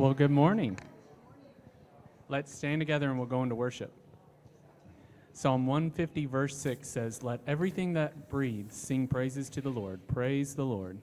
Well, good morning. Let's stand together and we'll go into worship. Psalm 150 verse 6 says, "Let everything that breathes sing praises to the Lord. Praise the Lord."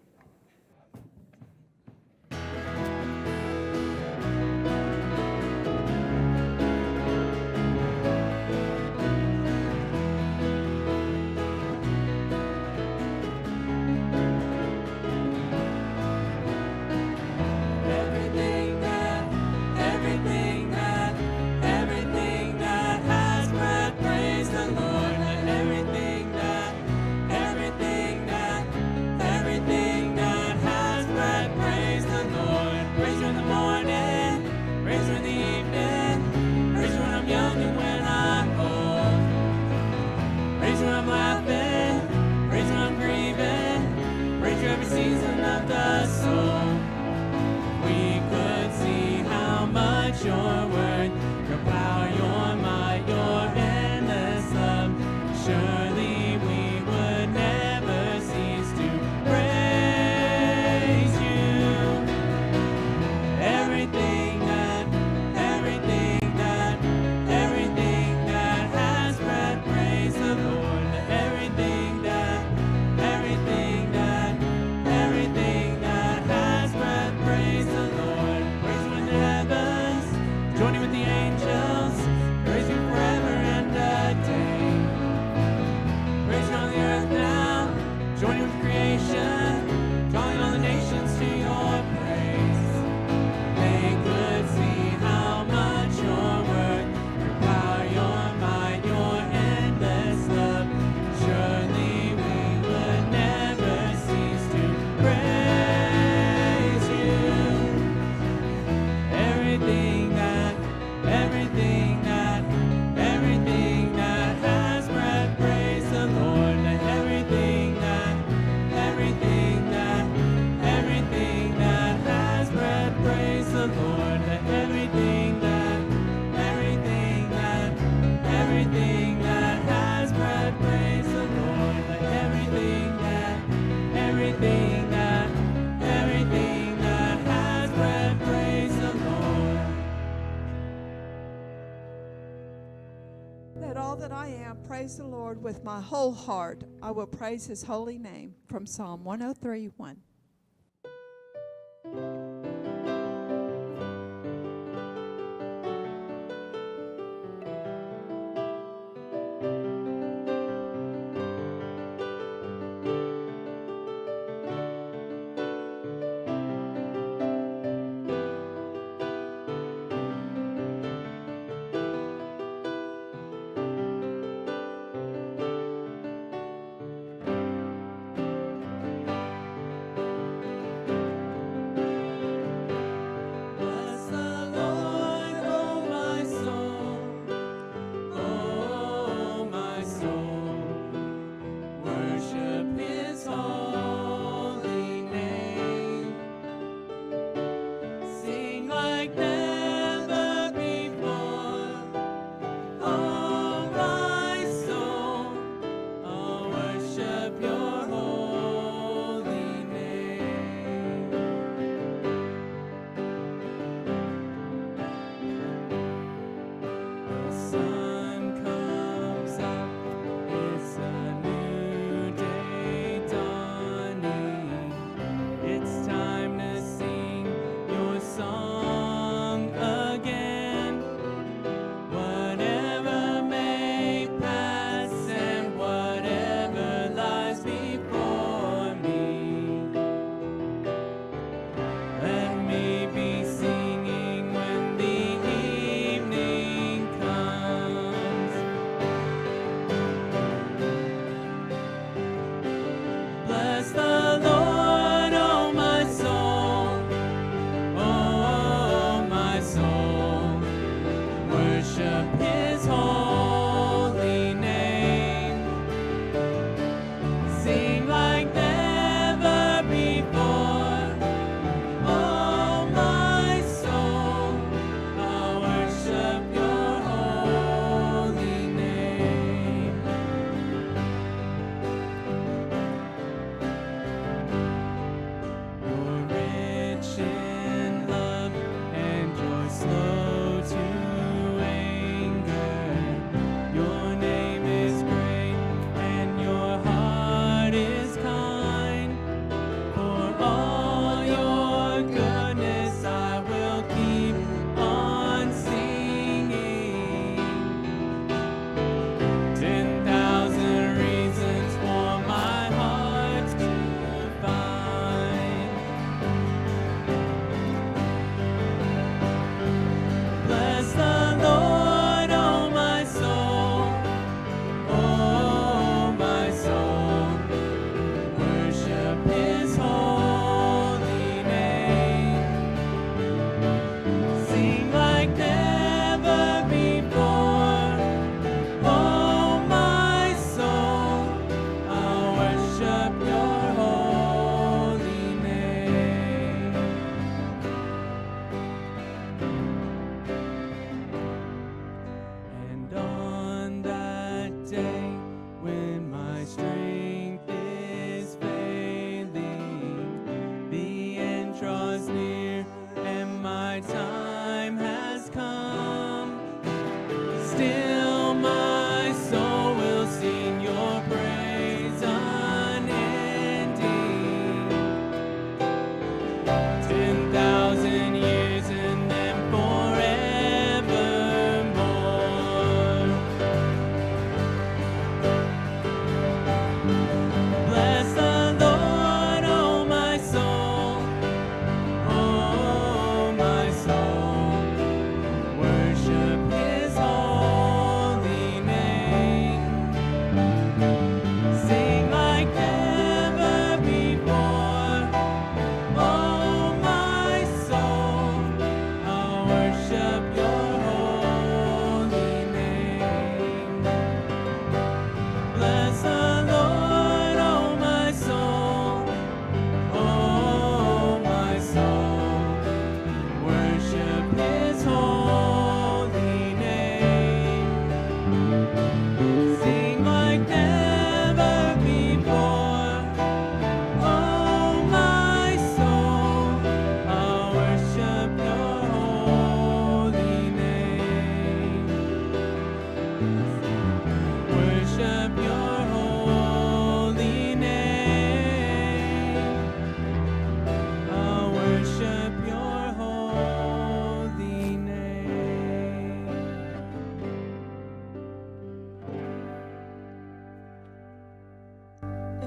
Praise the Lord with my whole heart. I will praise his holy name. From Psalm 103:1.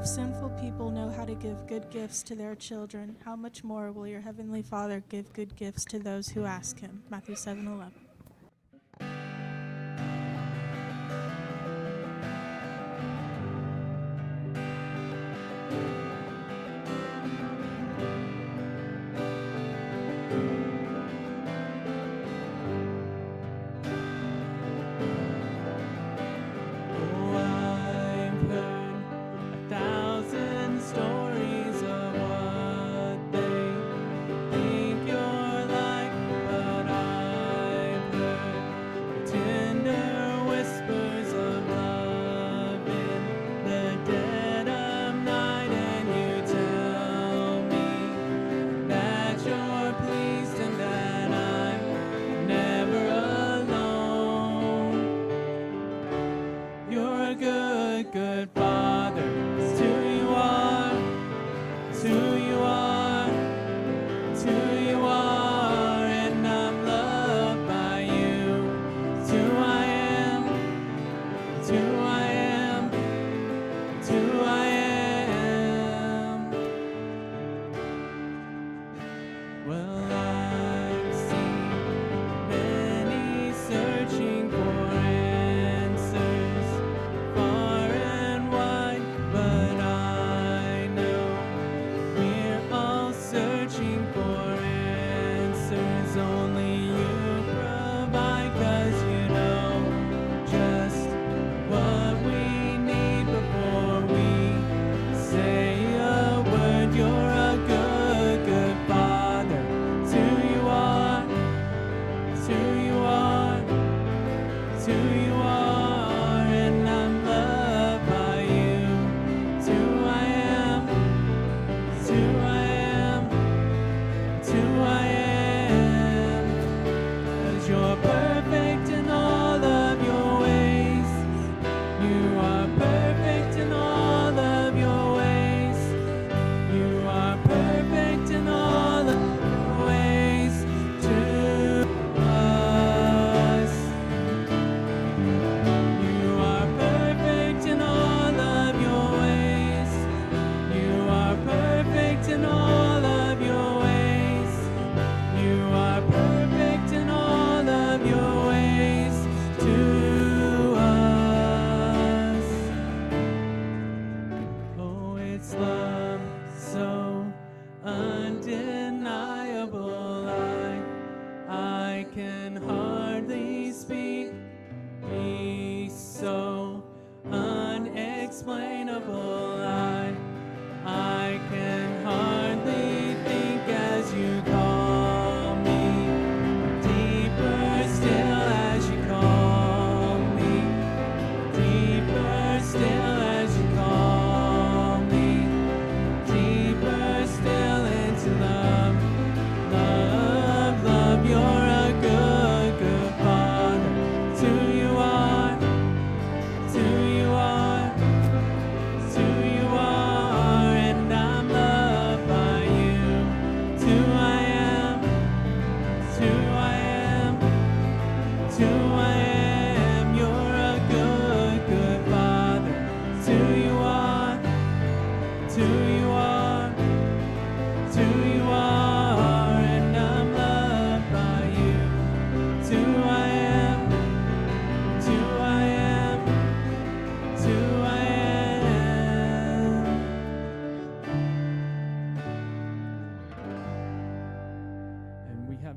If sinful people know how to give good gifts to their children, how much more will your heavenly Father give good gifts to those who ask him? Matthew 7:11.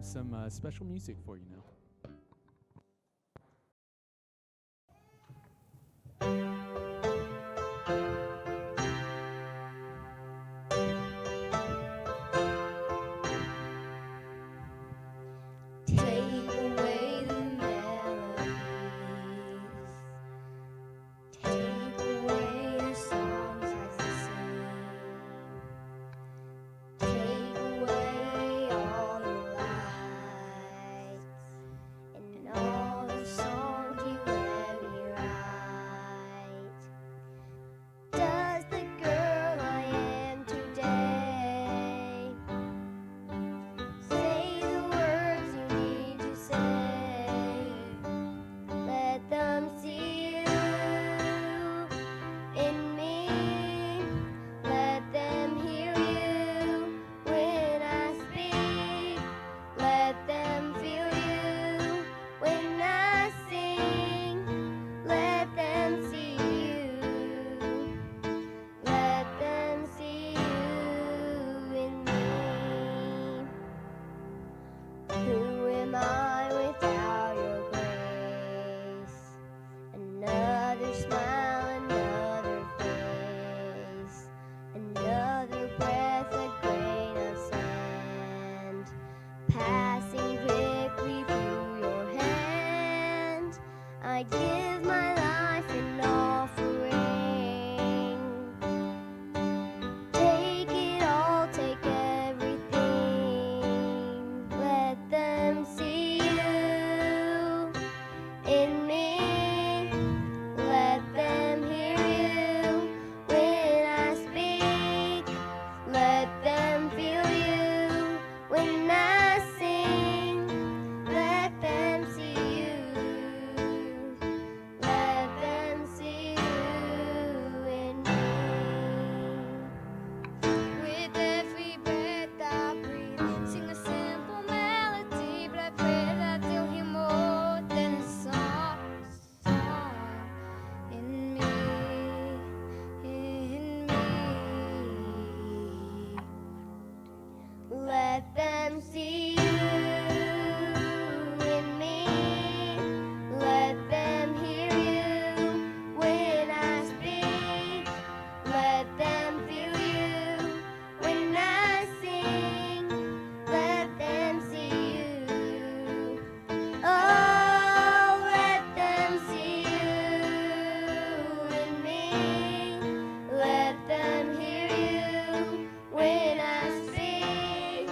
Some special music for you now. passing quickly through your hand. I give my life an offering. Take it all, take everything. Let them see you in me. Let them hear you when I speak. Let them feel you when I sing. Let them see you. Let them see you in me. With every breath I breathe, sing a simple melody, but I pray that they'll hear more than a song in me, in me. Let them see you in me. Let them hear you when I speak. Let them feel you when I sing. Let them see you. Oh, let them see you in me. Let them hear you when I speak.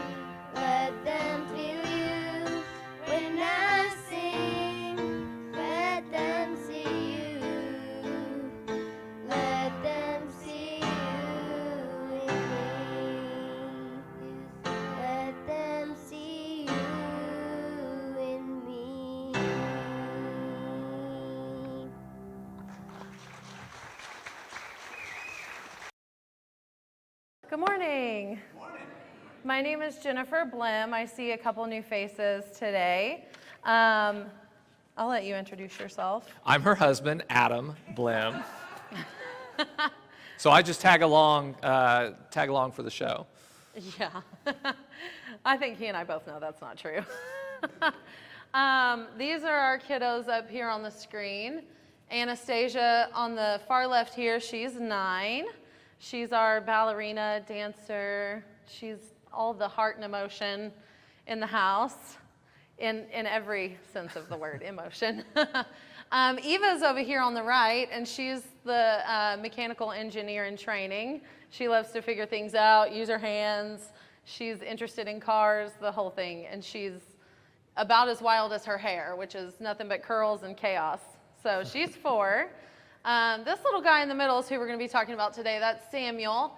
Let them feel you when I sing. Let them see you. Let them see you in me. Let them see you in me. Good morning. My name is Jennifer Blehm. I see a couple new faces today. I'll let you introduce yourself. I'm her husband, Adam Blehm. So I just tag along for the show. Yeah. I think he and I both know that's not true. These are our kiddos up here on the screen. Anastasia on the far left here, she's 9. She's our ballerina, dancer. She's all the heart and emotion in the house, in every sense of the word, emotion. Eva's over here on the right, and she's the mechanical engineer in training. She loves to figure things out, use her hands. She's interested in cars, the whole thing, and she's about as wild as her hair, which is nothing but curls and chaos. So she's 4. This little guy in the middle is who we're going to be talking about today. That's Samuel.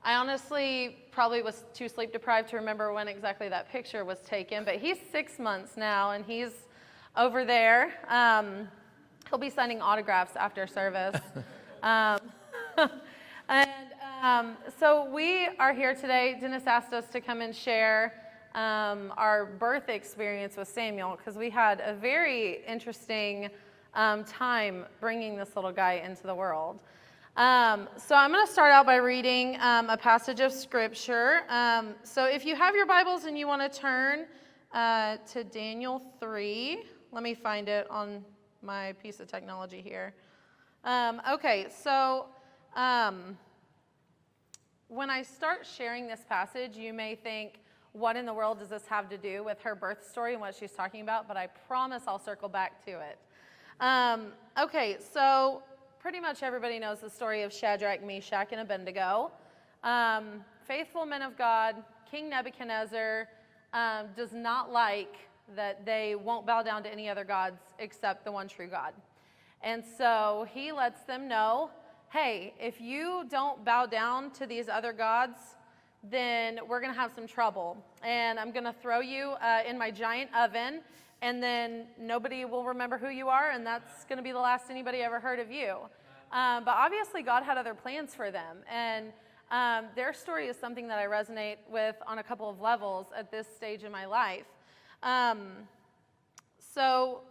I honestly probably was too sleep deprived to remember when exactly that picture was taken, but he's 6 months now, and he's over there. He'll be signing autographs after service. So we are here today. Dennis asked us to come and share our birth experience with Samuel because we had a very interesting time bringing this little guy into the world. So I'm going to start out by reading a passage of scripture. So if you have your Bibles and you want to turn to Daniel 3, let me find it on my piece of technology here. Okay, so when I start sharing this passage, you may think, what in the world does this have to do with her birth story and what she's talking about? But I promise I'll circle back to it. Okay, so pretty much everybody knows the story of Shadrach, Meshach, and Abednego. Faithful men of God, King Nebuchadnezzar does not like that they won't bow down to any other gods except the one true God. And so he lets them know, hey, if you don't bow down to these other gods, then we're going to have some trouble. And I'm going to throw you in my giant oven, and then nobody will remember who you are, and that's going to be the last anybody ever heard of you. But obviously God had other plans for them, and their story is something that I resonate with on a couple of levels at this stage in my life. So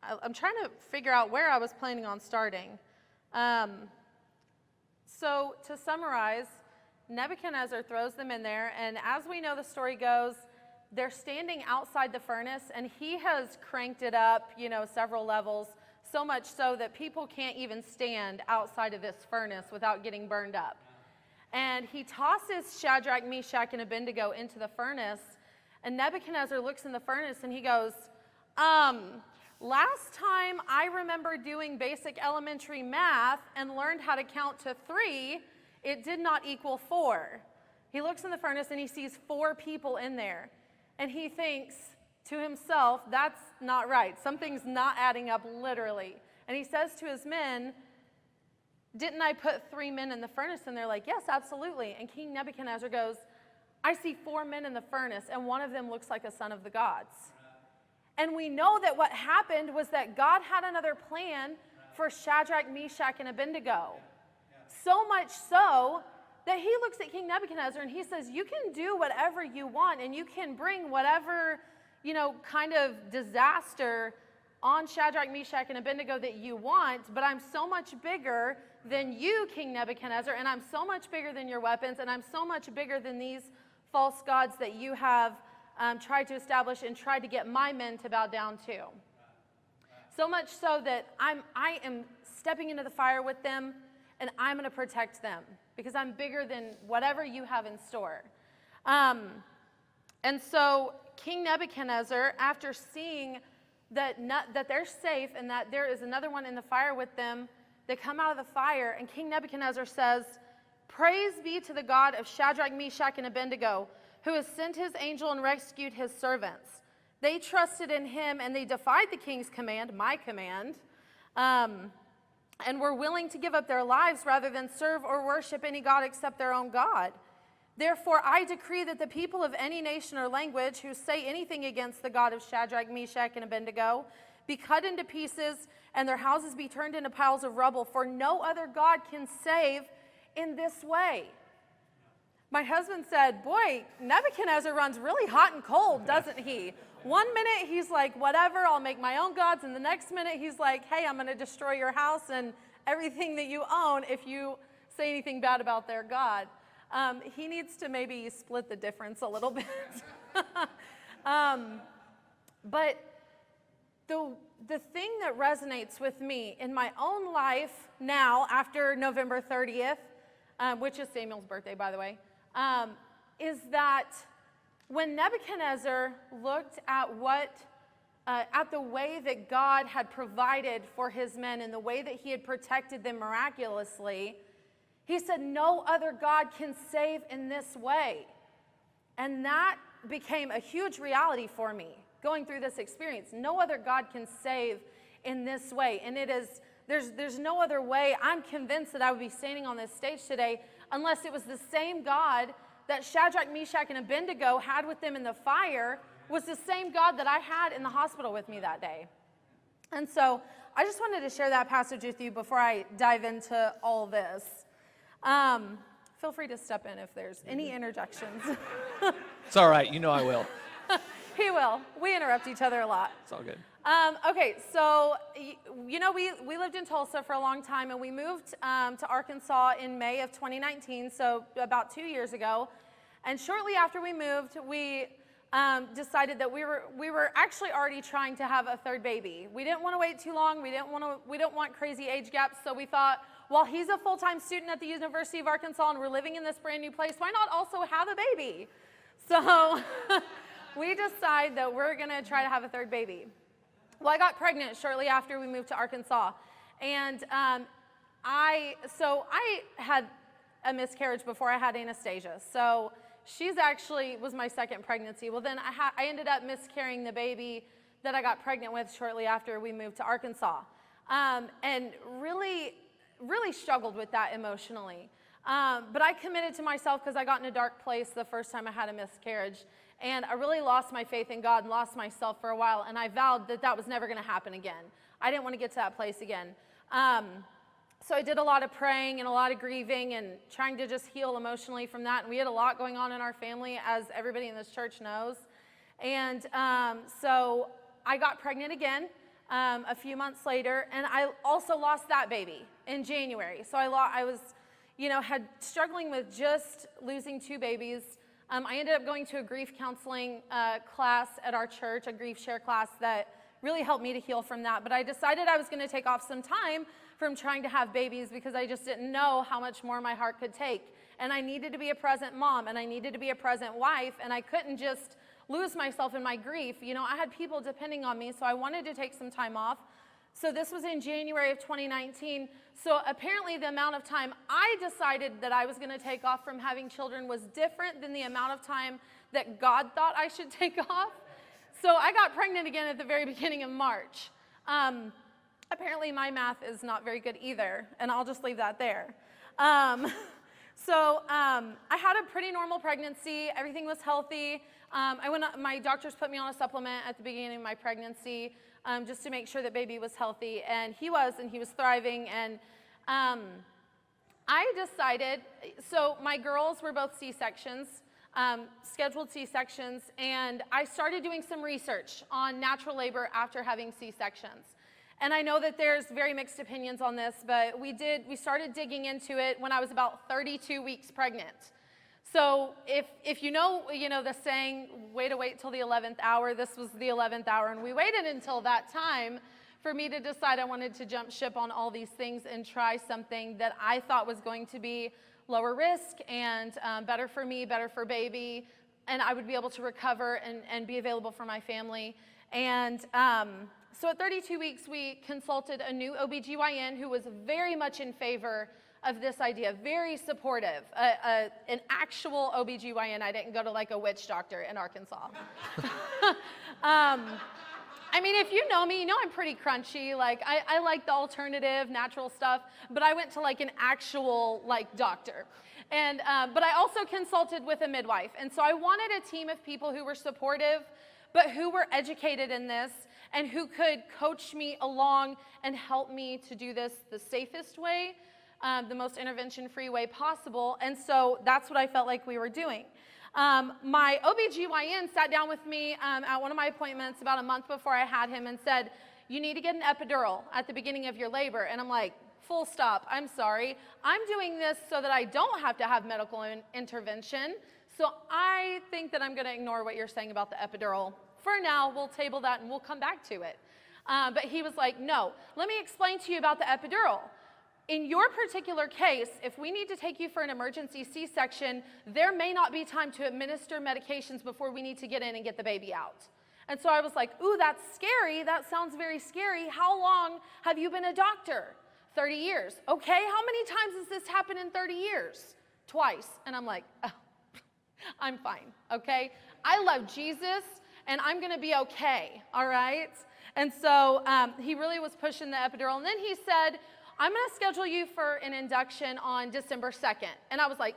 I'm trying to figure out where I was planning on starting. So to summarize, Nebuchadnezzar throws them in there, and as we know the story goes, they're standing outside the furnace, and he has cranked it up, several levels, so much so that people can't even stand outside of this furnace without getting burned up. And he tosses Shadrach, Meshach, and Abednego into the furnace, And Nebuchadnezzar looks in the furnace and he goes, last time I remember doing basic elementary math and learned how to count to 3, it did not equal 4. He looks in the furnace and he sees 4 people in there. And he thinks to himself, that's not right. Something's not adding up literally. And he says to his men, didn't I put 3 men in the furnace? And they're like, yes, absolutely. And King Nebuchadnezzar goes, I see 4 men in the furnace, and one of them looks like a son of the gods. And we know that what happened was that God had another plan for Shadrach, Meshach, and Abednego. So much so that he looks at King Nebuchadnezzar and he says, you can do whatever you want, and you can bring whatever, kind of disaster on Shadrach, Meshach, and Abednego that you want, but I'm so much bigger than you, King Nebuchadnezzar, and I'm so much bigger than your weapons, and I'm so much bigger than these false gods that you have tried to establish and tried to get my men to bow down to. So much so that I am stepping into the fire with them, and I'm going to protect them because I'm bigger than whatever you have in store. And so King Nebuchadnezzar, after seeing that they're safe and that there is another one in the fire with them, they come out of the fire, and King Nebuchadnezzar says, praise be to the God of Shadrach, Meshach, and Abednego, who has sent his angel and rescued his servants. They trusted in him, and they defied the king's command, my command, and were willing to give up their lives rather than serve or worship any god except their own God. Therefore, I decree that the people of any nation or language who say anything against the God of Shadrach, Meshach, and Abednego be cut into pieces, and their houses be turned into piles of rubble, for no other God can save in this way. My husband said, boy, Nebuchadnezzar runs really hot and cold, doesn't he? One minute he's like, whatever, I'll make my own gods, and the next minute he's like, hey, I'm going to destroy your house and everything that you own if you say anything bad about their God. He needs to maybe split the difference a little bit. But the thing that resonates with me in my own life now, after November 30th, which is Samuel's birthday, by the way, is that when Nebuchadnezzar looked at at the way that God had provided for his men and the way that he had protected them miraculously, he said, no other God can save in this way. And that became a huge reality for me going through this experience. No other God can save in this way. And there's no other way. I'm convinced that I would be standing on this stage today unless it was the same God that Shadrach, Meshach, and Abednego had with them in the fire was the same God that I had in the hospital with me that day. And so I just wanted to share that passage with you before I dive into all this. Feel free to step in if there's any interjections. It's all right. I will. He will. We interrupt each other a lot. It's all good. Okay, so, we lived in Tulsa for a long time, and we moved to Arkansas in May of 2019, so about 2 years ago. And shortly after we moved, we decided that we were actually already trying to have a third baby. We didn't want to wait too long. We don't want crazy age gaps, so we thought, while he's a full-time student at the University of Arkansas and we're living in this brand new place, why not also have a baby? So we decided that we're going to try to have a third baby. Well, I got pregnant shortly after we moved to Arkansas, and I had a miscarriage before I had Anastasia. So she's actually was my second pregnancy. Well, then I ended up miscarrying the baby that I got pregnant with shortly after we moved to Arkansas, and really struggled with that emotionally. But I committed to myself because I got in a dark place the first time I had a miscarriage. And I really lost my faith in God and lost myself for a while. And I vowed that was never going to happen again. I didn't want to get to that place again. So I did a lot of praying and a lot of grieving and trying to just heal emotionally from that. And we had a lot going on in our family, as everybody in this church knows. And so I got pregnant again a few months later. And I also lost that baby in January. So I was, had struggling with just losing 2 babies. I ended up going to a grief counseling class at our church, a grief share class that really helped me to heal from that. But I decided I was going to take off some time from trying to have babies because I just didn't know how much more my heart could take. And I needed to be a present mom, and I needed to be a present wife, and I couldn't just lose myself in my grief. You know, I had people depending on me, so I wanted to take some time off. So this was in January of 2019. So apparently the amount of time I decided that I was going to take off from having children was different than the amount of time that God thought I should take off. So I got pregnant again at the very beginning of March. Apparently my math is not very good either, and I'll just leave that there. I had a pretty normal pregnancy. Everything was healthy. My doctors put me on a supplement at the beginning of my pregnancy just to make sure that baby was healthy, and he was thriving. And I decided, so my girls were both C-sections, scheduled C-sections, and I started doing some research on natural labor after having C-sections. And I know that there's very mixed opinions on this, but we started digging into it when I was about 32 weeks pregnant. So if you know the saying, wait till the 11th hour, this was the 11th hour, and we waited until that time for me to decide I wanted to jump ship on all these things and try something that I thought was going to be lower risk and better for me, better for baby, and I would be able to recover and be available for my family. And so at 32 weeks, we consulted a new OBGYN who was very much in favor of this idea, very supportive, an actual OBGYN. I didn't go to like a witch doctor in Arkansas. I mean, if you know me, you know I'm pretty crunchy. Like, I like the alternative, natural stuff, but I went to like an actual like doctor. And, but I also consulted with a midwife. And so I wanted a team of people who were supportive, but who were educated in this and who could coach me along and help me to do this the safest way, the most intervention-free way possible. And so that's what I felt like we were doing. My OBGYN sat down with me at one of my appointments about a month before I had him and said, you need to get an epidural at the beginning of your labor. And I'm like, full stop, I'm sorry. I'm doing this so that I don't have to have medical intervention. So I think that I'm gonna ignore what you're saying about the epidural. For now, we'll table that and we'll come back to it. But he was like, no, let me explain to you about the epidural. In your particular case, if we need to take you for an emergency C-section, there may not be time to administer medications before we need to get in and get the baby out. And so I was like, ooh, that's scary. That sounds very scary. How long have you been a doctor? 30 years. Okay, how many times has this happened in 30 years? Twice. And I'm like, oh, I'm fine, okay? I love Jesus, and I'm gonna be okay, all right? And so he really was pushing the epidural. And then he said, I'm gonna schedule you for an induction on December 2nd. And I was like,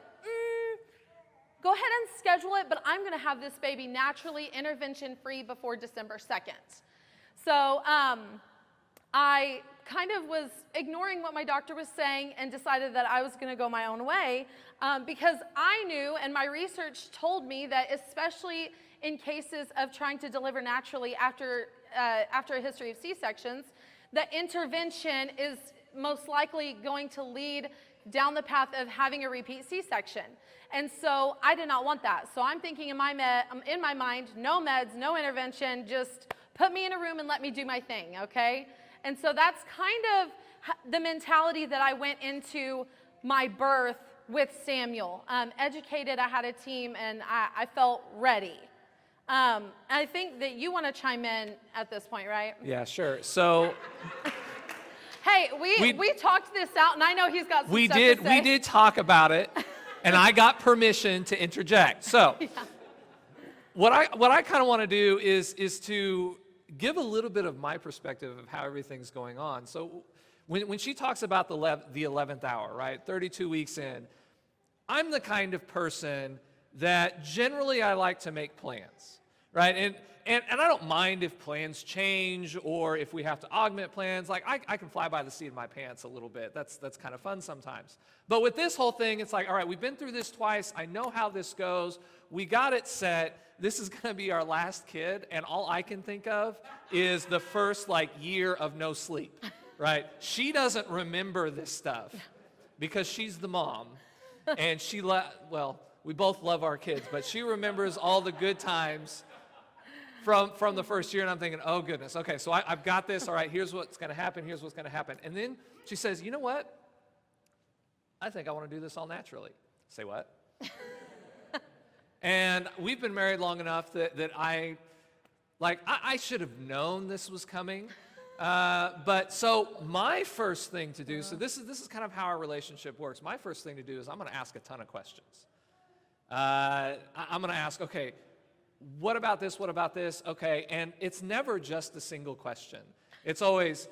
go ahead and schedule it, but I'm gonna have this baby naturally intervention-free before December 2nd. So I kind of was ignoring what my doctor was saying and decided that I was gonna go my own way because I knew, and my research told me, that especially in cases of trying to deliver naturally after a history of C-sections, that intervention is most likely going to lead down the path of having a repeat C-section. And so I did not want that. So I'm thinking in my mind, no meds, no intervention, just put me in a room and let me do my thing, okay? And so that's kind of the mentality that I went into my birth with Samuel. Educated, I had a team, and I felt ready. I think that you want to chime in at this point, right? Yeah, sure. So hey, we talked this out, and I know he's got some stuff to say. We did talk about it, and I got permission to interject. So yeah. what I kind of want to do is to give a little bit of my perspective of how everything's going on. So when she talks about the 11th hour, right, 32 weeks in, I'm the kind of person that generally I like to make plans, right? And I don't mind if plans change or if we have to augment plans. Like, I can fly by the seat of my pants a little bit. That's kind of fun sometimes. But with this whole thing, it's like, all right, we've been through this twice. I know how this goes. We got it set. This is going to be our last kid, and all I can think of is the first, year of no sleep, right? She doesn't remember this stuff because she's the mom, and we both love our kids, but she remembers all the good times from the first year, and I'm thinking, oh, goodness, okay, so I've got this. All right, here's what's going to happen. Here's what's going to happen. And then she says, you know what? I think I want to do this all naturally. Say what? And we've been married long enough that I should have known this was coming. But so my first thing to do, so this is kind of how our relationship works. My first thing to do is I'm going to ask a ton of questions. I'm going to ask, okay, what about this? What about this? Okay, and it's never just a single question. It's always,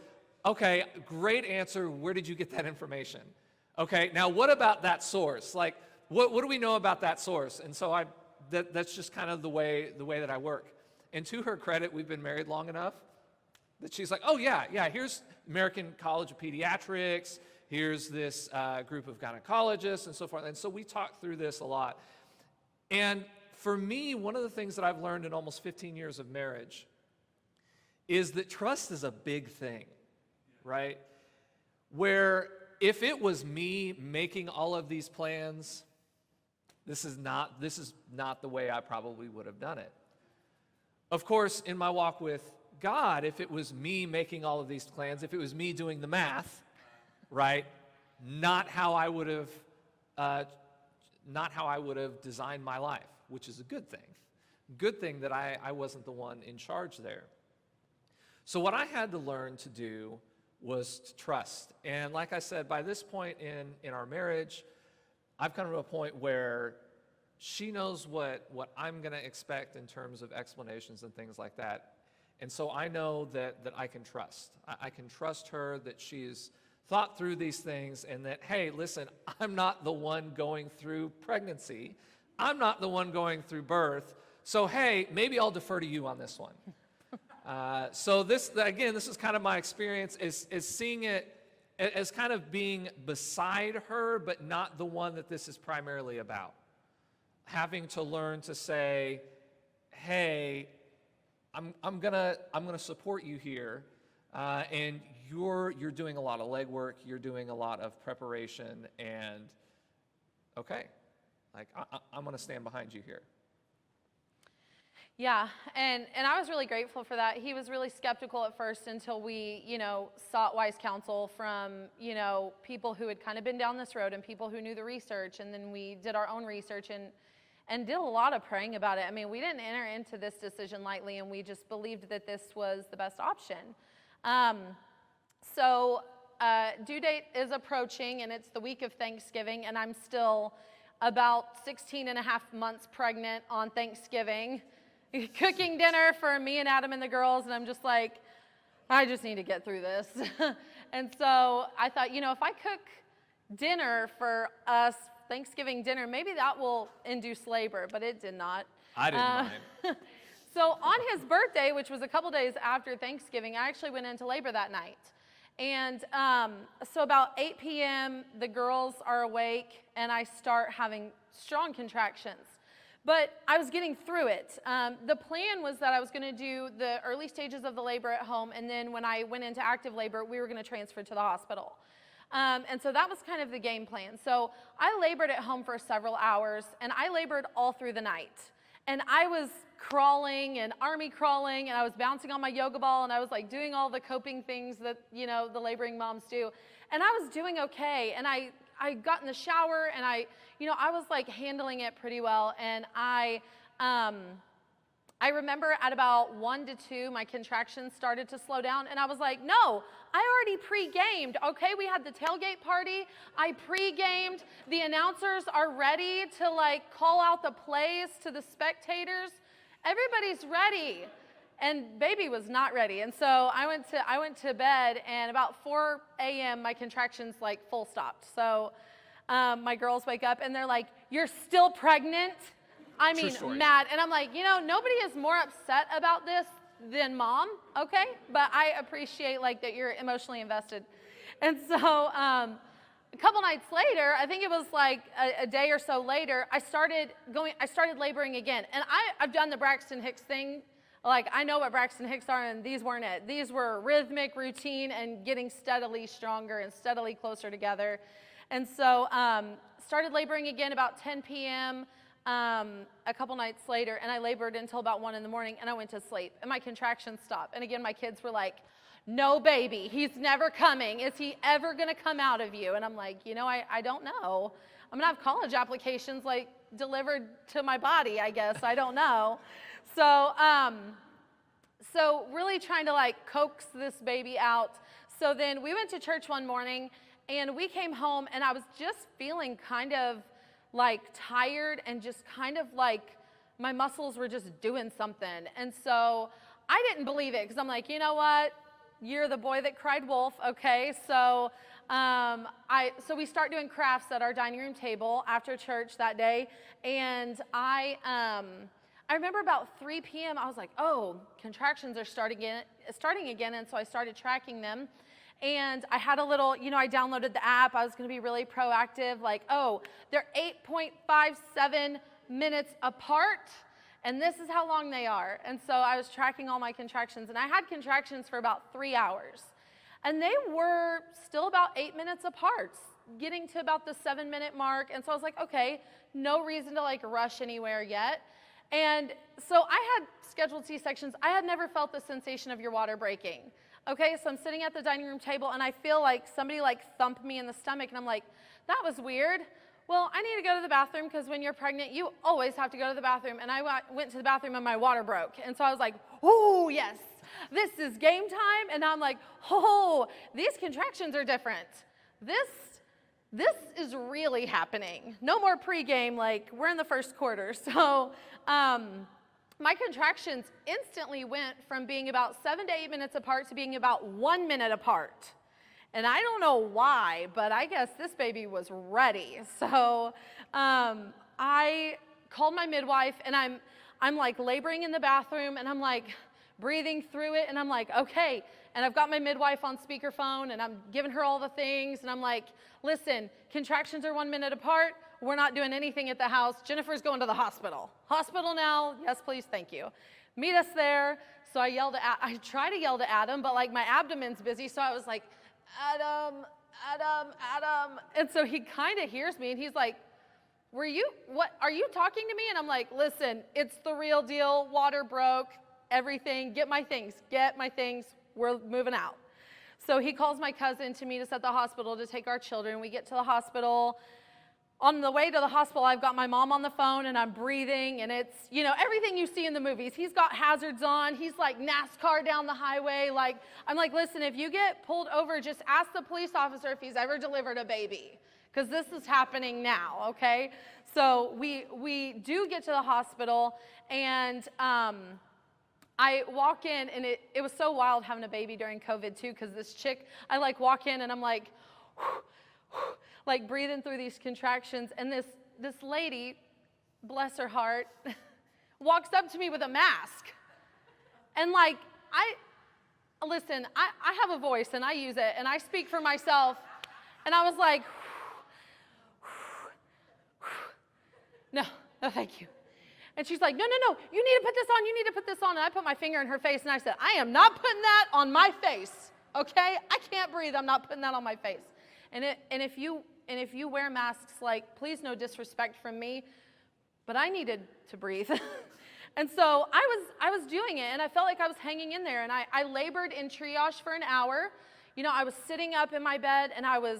okay, great answer. Where did you get that information? Okay, now what about that source? Like, what do we know about that source? And so that's just kind of the way that I work. And to her credit, we've been married long enough that she's like, oh yeah, here's American College of Pediatrics, here's this group of gynecologists and so forth. And so we talk through this a lot. And for me, one of the things that I've learned in almost 15 years of marriage is that trust is a big thing, right? Where if it was me making all of these plans, this is not the way I probably would have done it. Of course, in my walk with God, if it was me making all of these plans, if it was me doing the math, right, not how I would have designed my life, which is a good thing. Good thing that I wasn't the one in charge there. So what I had to learn to do was to trust. And like I said, by this point in our marriage, I've come to a point where she knows what I'm going to expect in terms of explanations and things like that. And so I know that I can trust. I can trust her that she's thought through these things and that, hey, listen, I'm not the one going through pregnancy. I'm not the one going through birth. So, hey, maybe I'll defer to you on this one. So this is kind of my experience is seeing it as kind of being beside her, but not the one that this is primarily about. Having to learn to say, hey, I'm gonna support you here, and you're doing a lot of legwork, you're doing a lot of preparation, and okay, like I'm gonna stand behind you here. Yeah, and I was really grateful for that. He was really skeptical at first until we, sought wise counsel from, people who had kind of been down this road and people who knew the research, and then we did our own research and did a lot of praying about it. I mean, we didn't enter into this decision lightly, and we just believed that this was the best option. So due date is approaching, and it's the week of Thanksgiving, and I'm still about 16 and a half months pregnant on Thanksgiving, cooking dinner for me and Adam and the girls, and I'm just like, I just need to get through this. And so I thought, if I cook dinner for us, Thanksgiving dinner, maybe that will induce labor, but it did not. I didn't mind. So on his birthday, which was a couple days after Thanksgiving, I actually went into labor that night. And so about 8 p.m., the girls are awake, and I start having strong contractions. But I was getting through it. The plan was that I was going to do the early stages of the labor at home, and then when I went into active labor, we were going to transfer to the hospital. And so that was kind of the game plan. So I labored at home for several hours, and I labored all through the night. And I was crawling and army crawling, and I was bouncing on my yoga ball, and I was like doing all the coping things that, the laboring moms do. And I was doing okay. And I got in the shower, and I was like handling it pretty well. And I remember at about 1 to 2, my contractions started to slow down, and I was like, no, I already pre-gamed, okay? We had the tailgate party. I pre-gamed. The announcers are ready to call out the plays to the spectators. Everybody's ready. And baby was not ready. And so I went to bed, and about 4 a.m., my contractions full stopped. So my girls wake up, and they're like, you're still pregnant? I mean, mad. And I'm like, nobody is more upset about this than mom, okay? But I appreciate that you're emotionally invested. And so a couple nights later, I think it was a day or so later, I started laboring again. And I've done the Braxton Hicks thing. I know what Braxton Hicks are, and these weren't it. These were rhythmic, routine, and getting steadily stronger and steadily closer together. And so started laboring again about 10 p.m., a couple nights later, and I labored until about 1 in the morning, and I went to sleep, and my contractions stopped. And again, my kids were like, no, baby, he's never coming. Is he ever going to come out of you? And I'm like, I don't know. I'm going to have college applications delivered to my body, I guess. I don't know. So, so really trying to like coax this baby out. So then we went to church one morning and we came home and I was just feeling kind of like tired and just kind of like my muscles were just doing something. And so I didn't believe it because I'm like, you know what? You're the boy that cried wolf, okay? So so we start doing crafts at our dining room table after church that day, and I remember about 3 p.m. I was like, oh, contractions are starting again, and so I started tracking them, and I had a little, I downloaded the app. I was going to be really proactive, like, oh, they're 8.57 minutes apart. And this is how long they are. And so I was tracking all my contractions, and I had contractions for about 3 hours. And they were still about 8 minutes apart, getting to about the 7-minute mark. And so I was like, okay, no reason to like rush anywhere yet. And so I had scheduled C-sections. I had never felt the sensation of your water breaking. Okay, so I'm sitting at the dining room table, and I feel like somebody like thumped me in the stomach, and I'm like, that was weird. Well, I need to go to the bathroom because when you're pregnant, you always have to go to the bathroom. And I went to the bathroom and my water broke. And so I was like, oh, yes, this is game time. And I'm like, oh, these contractions are different. This is really happening. No more pregame, like we're in the first quarter. So my contractions instantly went from being about 7 to 8 minutes apart to being about 1 minute apart. And I don't know why, but I guess this baby was ready. So I called my midwife, and I'm like laboring in the bathroom, and I'm like breathing through it, and I'm like, okay. And I've got my midwife on speakerphone, and I'm giving her all the things, and I'm like, listen, contractions are 1 minute apart. We're not doing anything at the house. Jennifer's going to the hospital. Hospital now? Yes, please, thank you. Meet us there. So I try to yell to Adam, but like my abdomen's busy, so I was like, Adam. And so he kind of hears me, and he's like, are you talking to me? And I'm like, listen, it's the real deal. Water broke, everything. Get my things. We're moving out. So he calls my cousin to meet us at the hospital to take our children. We get to the hospital. On the way to the hospital, I've got my mom on the phone, and I'm breathing, and it's, everything you see in the movies. He's got hazards on. He's like NASCAR down the highway. Like, I'm like, listen, if you get pulled over, just ask the police officer if he's ever delivered a baby, because this is happening now, okay? So we do get to the hospital, and I walk in, and it was so wild having a baby during COVID, too, because this chick, I like walk in, and I'm like, like breathing through these contractions, and this lady, bless her heart, walks up to me with a mask. And like, I have a voice and I use it and I speak for myself. And I was like, no, thank you. And she's like, no, you need to put this on, And I put my finger in her face and I said, I am not putting that on my face, okay? I can't breathe, I'm not putting that on my face. And if you wear masks, like, please no disrespect from me, but I needed to breathe. And so I was doing it, and I felt like I was hanging in there, and I labored in triage for an hour. I was sitting up in my bed, and I was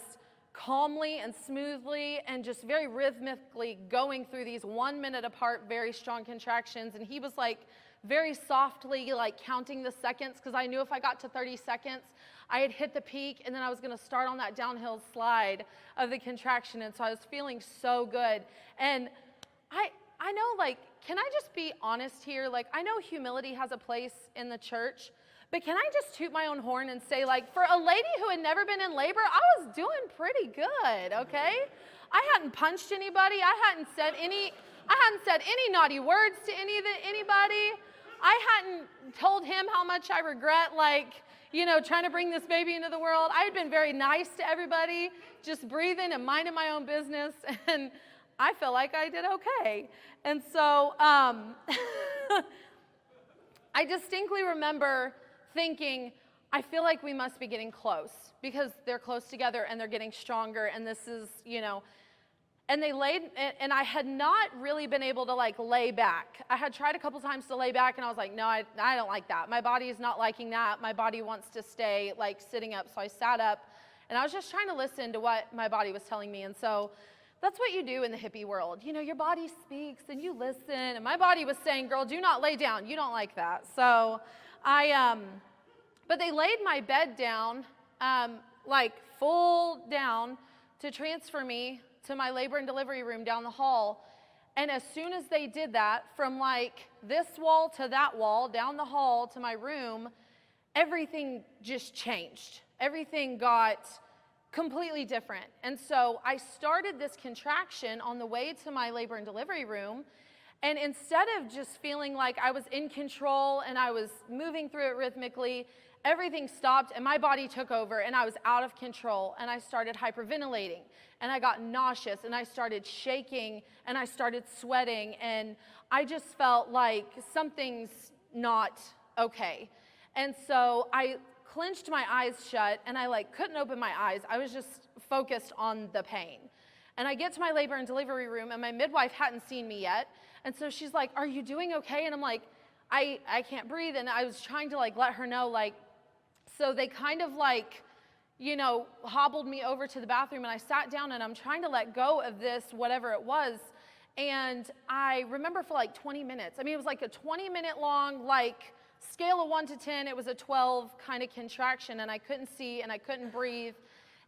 calmly and smoothly and just very rhythmically going through these 1 minute apart, very strong contractions, and he was like very softly like counting the seconds, because I knew if I got to 30 seconds, I had hit the peak, and then I was going to start on that downhill slide of the contraction, and so I was feeling so good. And I know, like, can I just be honest here? Like, I know humility has a place in the church, but can I just toot my own horn and say, like, for a lady who had never been in labor, I was doing pretty good, okay? I hadn't punched anybody. I hadn't said any naughty words to anybody. I hadn't told him how much I regret, like, trying to bring this baby into the world. I had been very nice to everybody, just breathing and minding my own business, and I felt like I did okay. And so I distinctly remember thinking, I feel like we must be getting close, because they're close together and they're getting stronger, and this is, and they laid, and I had not really been able to like lay back. I had tried a couple times to lay back, and I was like, no, I don't like that. My body is not liking that. My body wants to stay like sitting up. So I sat up, and I was just trying to listen to what my body was telling me. And so that's what you do in the hippie world. You know, your body speaks and you listen. And my body was saying, girl, do not lay down. You don't like that. So but they laid my bed down, like full down, to transfer me to my labor and delivery room down the hall. And as soon as they did that, from like this wall to that wall, down the hall to my room, everything just changed. Everything got completely different. And so I started this contraction on the way to my labor and delivery room. And instead of just feeling like I was in control and I was moving through it rhythmically, everything stopped and my body took over and I was out of control and I started hyperventilating and I got nauseous and I started shaking and I started sweating and I just felt like something's not okay. And so I clenched my eyes shut and I like couldn't open my eyes. I was just focused on the pain. And I get to my labor and delivery room and my midwife hadn't seen me yet. And so she's like, are you doing okay? And I'm like, I can't breathe. And I was trying to like let her know, like, so they kind of like, you know, hobbled me over to the bathroom and I sat down and I'm trying to let go of this, whatever it was. And I remember for like 20 minutes, I mean, it was like a 20-minute long, like scale of 1 to 10, it was a 12 kind of contraction and I couldn't see and I couldn't breathe.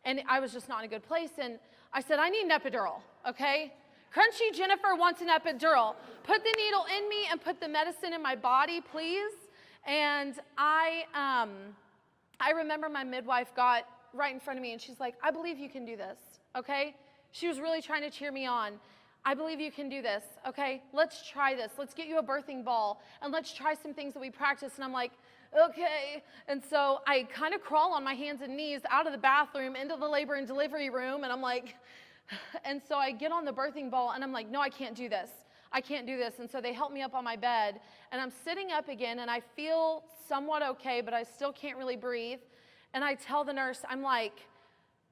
And I was just not in a good place. And I said, I need an epidural, okay? Crunchy Jennifer wants an epidural. Put the needle in me and put the medicine in my body, please. And I remember my midwife got right in front of me and she's like, I believe you can do this, okay? She was really trying to cheer me on. I believe you can do this, okay? Let's try this. Let's get you a birthing ball and let's try some things that we practice. And I'm like, okay. And so I kind of crawl on my hands and knees out of the bathroom into the labor and delivery room. And I'm like, and so I get on the birthing ball and I'm like, no, I can't do this. I can't do this. And so they help me up on my bed and I'm sitting up again and I feel somewhat okay, but I still can't really breathe. And I tell the nurse, I'm like,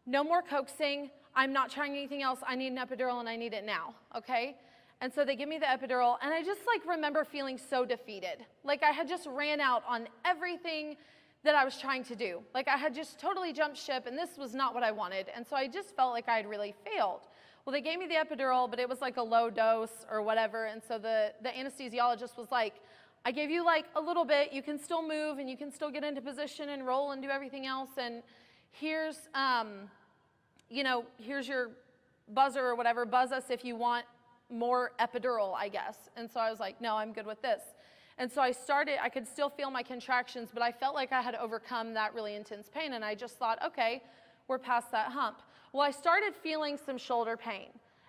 no more coaxing. I'm not trying anything else. I need an epidural and I need it now, okay? And so they give me the epidural and I just like remember feeling so defeated. Like I had just ran out on everything that I was trying to do. Like I had just totally jumped ship and this was not what I wanted. And so I just felt like I had really failed. Well, they gave me the epidural, but it was like a low dose or whatever. And so the anesthesiologist was like, I gave you like a little bit. You can still move and you can still get into position and roll and do everything else. And here's, here's your buzzer or whatever. Buzz us if you want more epidural, I guess. And so I was like, no, I'm good with this. And so I could still feel my contractions, but I felt like I had overcome that really intense pain. And I just thought, okay, we're past that hump. Well, I started feeling some shoulder pain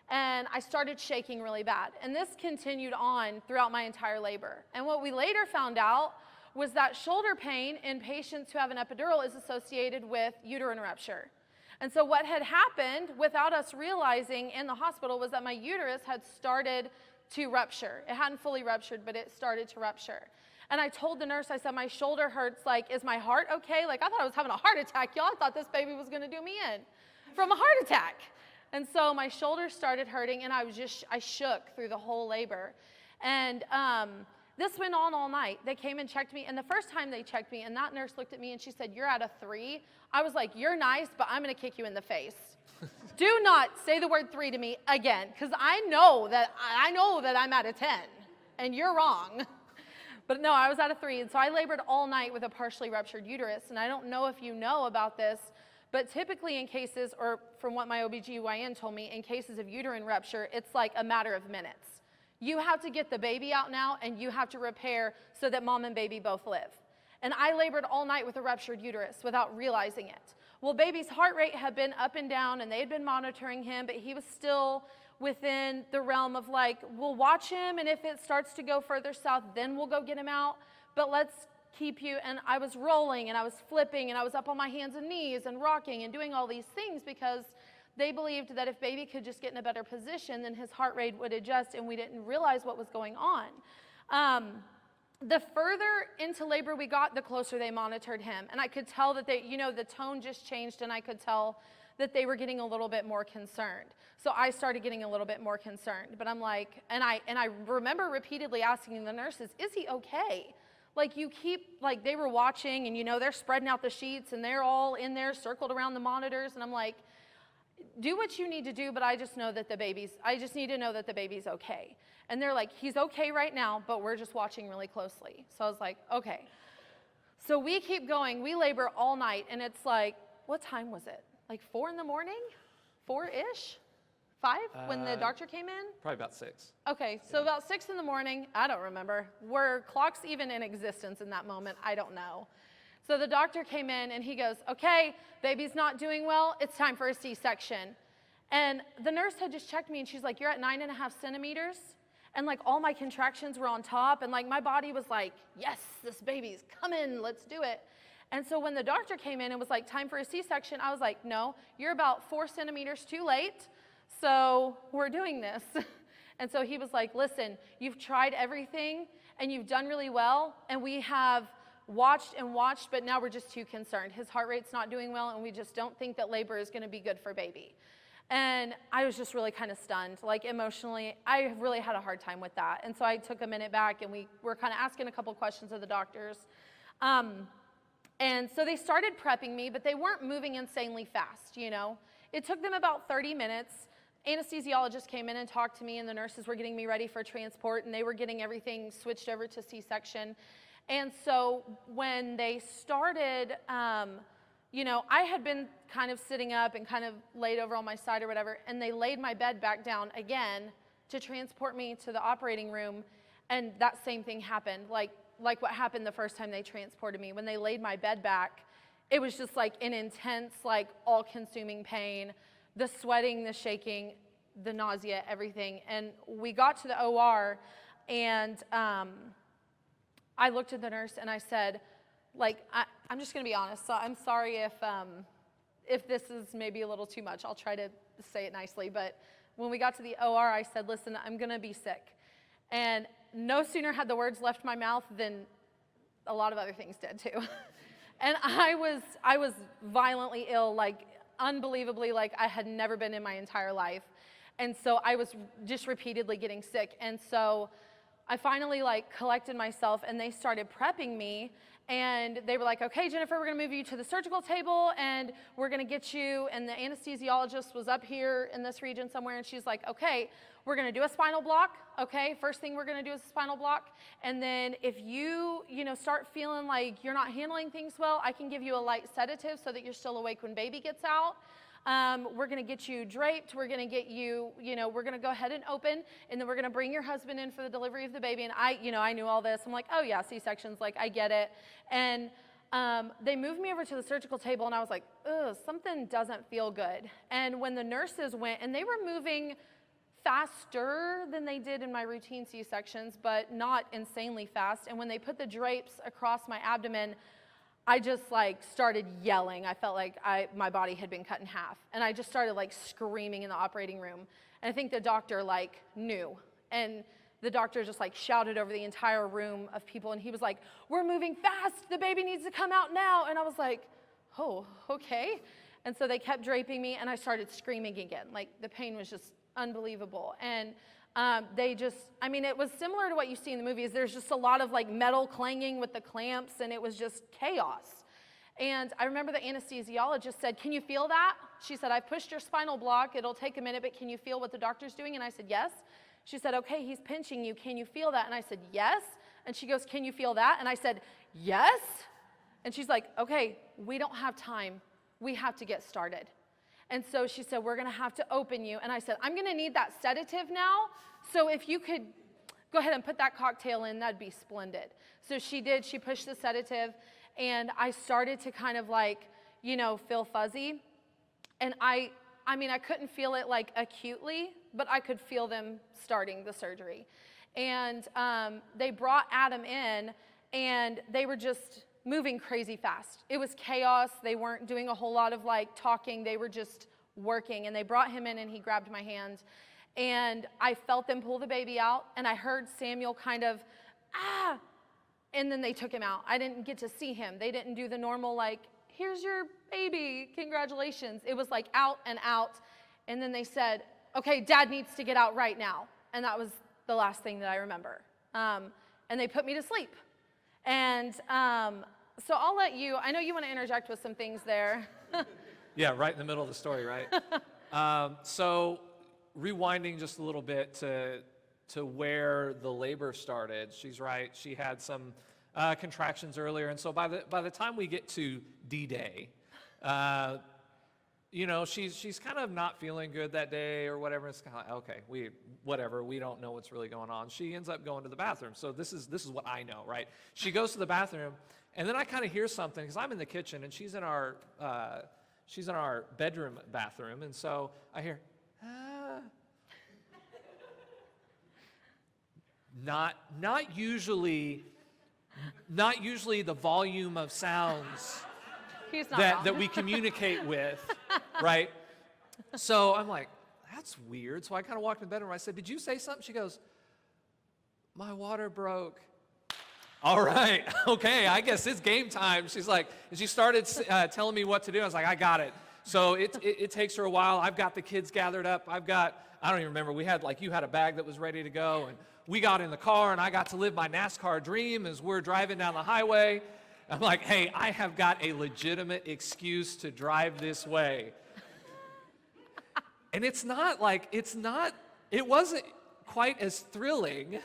and I started shaking really bad. And this continued on throughout my entire labor. And what we later found out was that shoulder pain in patients who have an epidural is associated with uterine rupture. And so what had happened without us realizing in the hospital was that my uterus had started to rupture. It hadn't fully ruptured, but it started to rupture. And I told the nurse, I said, my shoulder hurts. Like, is my heart okay? Like, I thought I was having a heart attack, y'all. I thought this baby was going to do me in from a heart attack. And so my shoulders started hurting, and I shook through the whole labor. And this went on all night. They came and checked me, and the first time they checked me, and that nurse looked at me, and she said, you're at a 3. I was like, you're nice, but I'm going to kick you in the face. Do not say the word 3 to me again, because I know that I'm at a 10, and you're wrong. But no, I was at a 3, and so I labored all night with a partially ruptured uterus, and I don't know if you know about this, but typically in cases, or from what my OBGYN told me, in cases of uterine rupture, it's like a matter of minutes. You have to get the baby out now, and you have to repair so that mom and baby both live. And I labored all night with a ruptured uterus without realizing it. Well, baby's heart rate had been up and down, and they had been monitoring him, but he was still within the realm of like, we'll watch him, and if it starts to go further south, then we'll go get him out, but let's keep you. And I was rolling, and I was flipping, and I was up on my hands and knees and rocking and doing all these things because they believed that if baby could just get in a better position, then his heart rate would adjust, and we didn't realize what was going on. The further into labor we got, the closer they monitored him. And I could tell that the tone just changed, and I could tell that they were getting a little bit more concerned. So I started getting a little bit more concerned. But I'm like, and I remember repeatedly asking the nurses, is he okay? Like they were watching, and they're spreading out the sheets, and they're all in there circled around the monitors. And I'm like, do what you need to do, but I just need to know that the baby's okay. And they're like, he's okay right now, but we're just watching really closely. So I was like, okay. So we keep going. We labor all night, and it's like, what time was it? Like 4 in the morning? 4-ish? 5 when the doctor came in? Probably about 6. Okay, so about 6 in the morning, I don't remember. Were clocks even in existence in that moment? I don't know. So the doctor came in and he goes, okay, baby's not doing well, it's time for a C-section. And the nurse had just checked me and she's like, you're at 9.5 centimeters? And like all my contractions were on top and like my body was like, yes, this baby's coming, let's do it. And so when the doctor came in and was like, time for a C-section, I was like, no, you're about 4 centimeters too late, so we're doing this. And so he was like, listen, you've tried everything and you've done really well, and we have watched and watched, but now we're just too concerned. His heart rate's not doing well, and we just don't think that labor is going to be good for baby. And I was just really kind of stunned, like emotionally. I really had a hard time with that. And so I took a minute back, and we were kind of asking a couple questions of the doctors. And so they started prepping me, but they weren't moving insanely fast, you know. It took them about 30 minutes. Anesthesiologist came in and talked to me, and the nurses were getting me ready for transport, and they were getting everything switched over to C-section. And so when they started, you know, I had been kind of sitting up and kind of laid over on my side or whatever, and they laid my bed back down again to transport me to the operating room, and that same thing happened, like what happened the first time they transported me. When they laid my bed back, it was just like an intense, like all-consuming pain, the sweating, the shaking, the nausea, everything. And we got to the OR, and I looked at the nurse and I said, like, I'm just going to be honest. So I'm sorry if this is maybe a little too much. I'll try to say it nicely. But when we got to the OR, I said, listen, I'm going to be sick. And no sooner had the words left my mouth than a lot of other things did too. And I was violently ill, like unbelievably, like I had never been in my entire life. And so I was just repeatedly getting sick. And so I finally like collected myself, and they started prepping me, and they were like, okay, Jennifer, we're gonna move you to the surgical table, and we're gonna get you, and the anesthesiologist was up here in this region somewhere, and she's like, okay, we're gonna do a spinal block, okay? First thing we're gonna do is a spinal block, and then if you start feeling like you're not handling things well, I can give you a light sedative so that you're still awake when baby gets out. We're going to get you draped. We're going to get you, we're going to go ahead and open, and then we're going to bring your husband in for the delivery of the baby. And I knew all this. I'm like, oh yeah, C-sections, like I get it. And they moved me over to the surgical table, and I was like, ugh, something doesn't feel good. And when the nurses went, and they were moving faster than they did in my routine C-sections, but not insanely fast. And when they put the drapes across my abdomen, I just like started yelling. I felt like my body had been cut in half. And I just started like screaming in the operating room. And I think the doctor like knew. And the doctor just like shouted over the entire room of people. And he was like, we're moving fast. The baby needs to come out now. And I was like, oh, okay. And so they kept draping me, and I started screaming again. Like the pain was just unbelievable. And it was similar to what you see in the movies. There's just a lot of like metal clanging with the clamps, and it was just chaos. And I remember the anesthesiologist said, can you feel that? She said, I've pushed your spinal block. It'll take a minute, but can you feel what the doctor's doing? And I said, yes. She said, okay, he's pinching you. Can you feel that? And I said, yes. And she goes, can you feel that? And I said, yes. And she's like, okay, we don't have time. We have to get started. And so she said, we're going to have to open you. And I said, I'm going to need that sedative now. So if you could go ahead and put that cocktail in, that'd be splendid. So she did. She pushed the sedative. And I started to kind of like, feel fuzzy. And I couldn't feel it like acutely, but I could feel them starting the surgery. And they brought Adam in, and they were just moving crazy fast. It was chaos. They weren't doing a whole lot of like talking. They were just working. And they brought him in, and he grabbed my hand, and I felt them pull the baby out, and I heard Samuel kind of, and then they took him out. I didn't get to see him. They didn't do the normal like, here's your baby, congratulations. It was like out and out. And then they said, okay, Dad needs to get out right now. And that was the last thing that I remember. And they put me to sleep. And so I'll let you, I know you want to interject with some things there. Yeah, right in the middle of the story, right? So rewinding just a little bit to where the labor started, she's right. She had some contractions earlier, and so by the time we get to D-Day, you know, she's kind of not feeling good that day or whatever. It's kind of like, okay, we don't know what's really going on. She ends up going to the bathroom. So this is what I know, right? She goes to the bathroom, and then I kind of hear something because I'm in the kitchen and she's in our bedroom bathroom, and so I hear, not usually the volume of sounds He's not wrong. that we communicate with, right? So I'm like, that's weird. So I kind of walked in the bedroom. I said, did you say something? She goes, my water broke. All right, okay, I guess it's game time. She's like, and she started telling me what to do. I was like, I got it. So it takes her a while. I've got the kids gathered up. I don't even remember, you had a bag that was ready to go, and we got in the car, and I got to live my NASCAR dream as we're driving down the highway. I'm like, hey, I have got a legitimate excuse to drive this way. And it wasn't quite as thrilling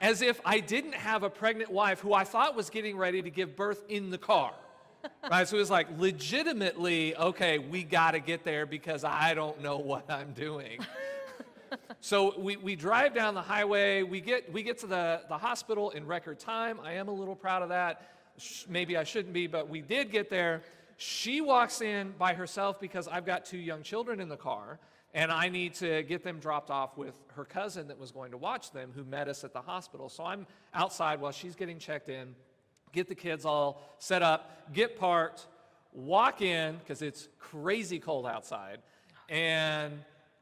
as if I didn't have a pregnant wife who I thought was getting ready to give birth in the car. Right? So it was like, legitimately, okay, we got to get there because I don't know what I'm doing. So we drive down the highway. We get to the hospital in record time. I am a little proud of that. Maybe I shouldn't be, but we did get there. She walks in by herself because I've got 2 young children in the car, and I need to get them dropped off with her cousin that was going to watch them, who met us at the hospital. So I'm outside while she's getting checked in, get the kids all set up, get parked, walk in, because it's crazy cold outside, and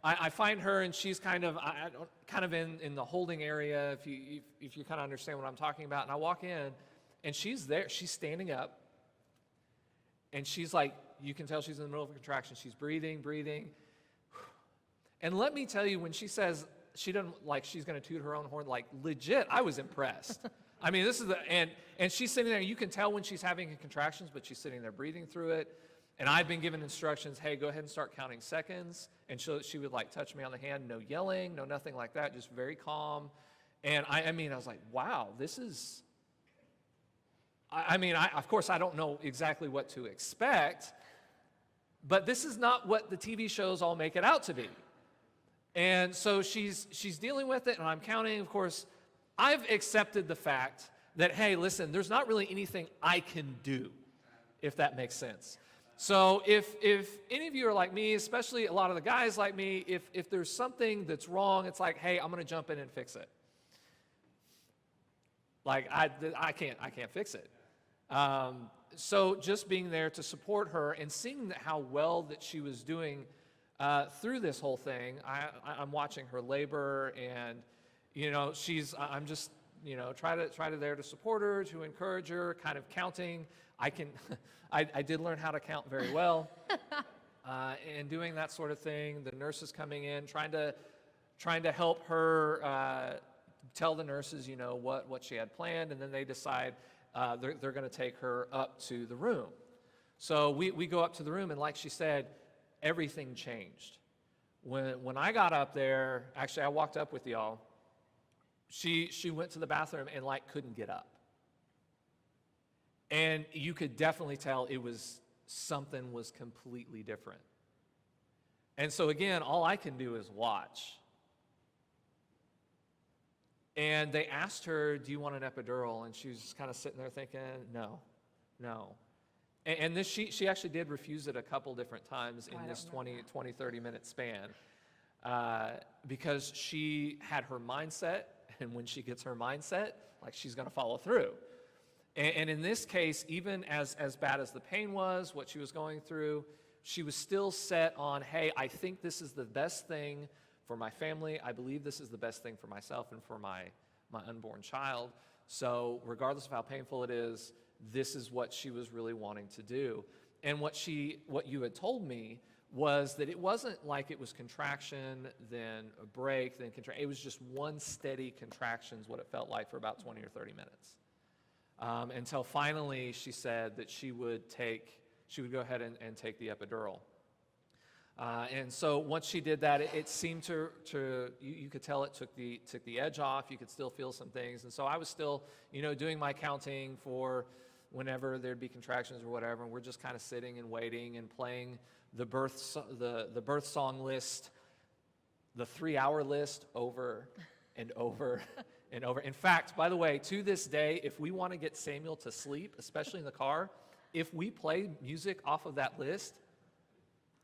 I find her, and she's kind of in the holding area, if you kind of understand what I'm talking about. And I walk in, and she's there. She's standing up, and she's like, you can tell she's in the middle of a contraction. She's breathing. And let me tell you, when she says she doesn't, like, she's going to toot her own horn, like, legit, I was impressed. I mean, this is and she's sitting there. You can tell when she's having contractions, but she's sitting there breathing through it. And I've been given instructions, hey, go ahead and start counting seconds. And she would, like, touch me on the hand, no yelling, no nothing like that, just very calm. And I was like, wow, this is, of course, I don't know exactly what to expect, but this is not what the TV shows all make it out to be. And so she's dealing with it, and I'm counting. Of course, I've accepted the fact that, hey, listen, there's not really anything I can do, if that makes sense. So if any of you are like me, especially a lot of the guys like me, if there's something that's wrong, it's like, hey, I'm going to jump in and fix it. Like, I can't fix it. So just being there to support her and seeing how well that she was doing through this whole thing, I'm watching her labor, and I'm just try to there to support her, to encourage her, kind of counting. I did learn how to count very well, and doing that sort of thing. The nurses coming in, trying to help her tell the nurses, what she had planned, and then they decide they're going to take her up to the room. So we go up to the room, and like she said, everything changed. When I got up there, actually I walked up with y'all, she went to the bathroom and couldn't get up. And you could definitely tell something was completely different. And so again, all I can do is watch. And they asked her, do you want an epidural? And she was just kind of sitting there thinking, no. And this, she actually did refuse it a couple different times in this 20, 30 minute span, because she had her mindset, and when she gets her mindset, she's going to follow through. And in this case, even as bad as the pain was, what she was going through, she was still set on, hey, I think this is the best thing for my family. I believe this is the best thing for myself and for my unborn child. So regardless of how painful it is, this is what she was really wanting to do. And what you had told me was that it wasn't like it was contraction, then a break, then contraction. It was just one steady contraction is what it felt like for about 20 or 30 minutes. Until finally she said that she would go ahead and take the epidural. And so once she did that, it seemed to you could tell it took the edge off. You could still feel some things. And so I was still, doing my counting for whenever there'd be contractions or whatever. And we're just kind of sitting and waiting and playing the birth song list, the 3-hour list over and over and over. In fact, by the way, to this day, if we want to get Samuel to sleep, especially in the car, if we play music off of that list,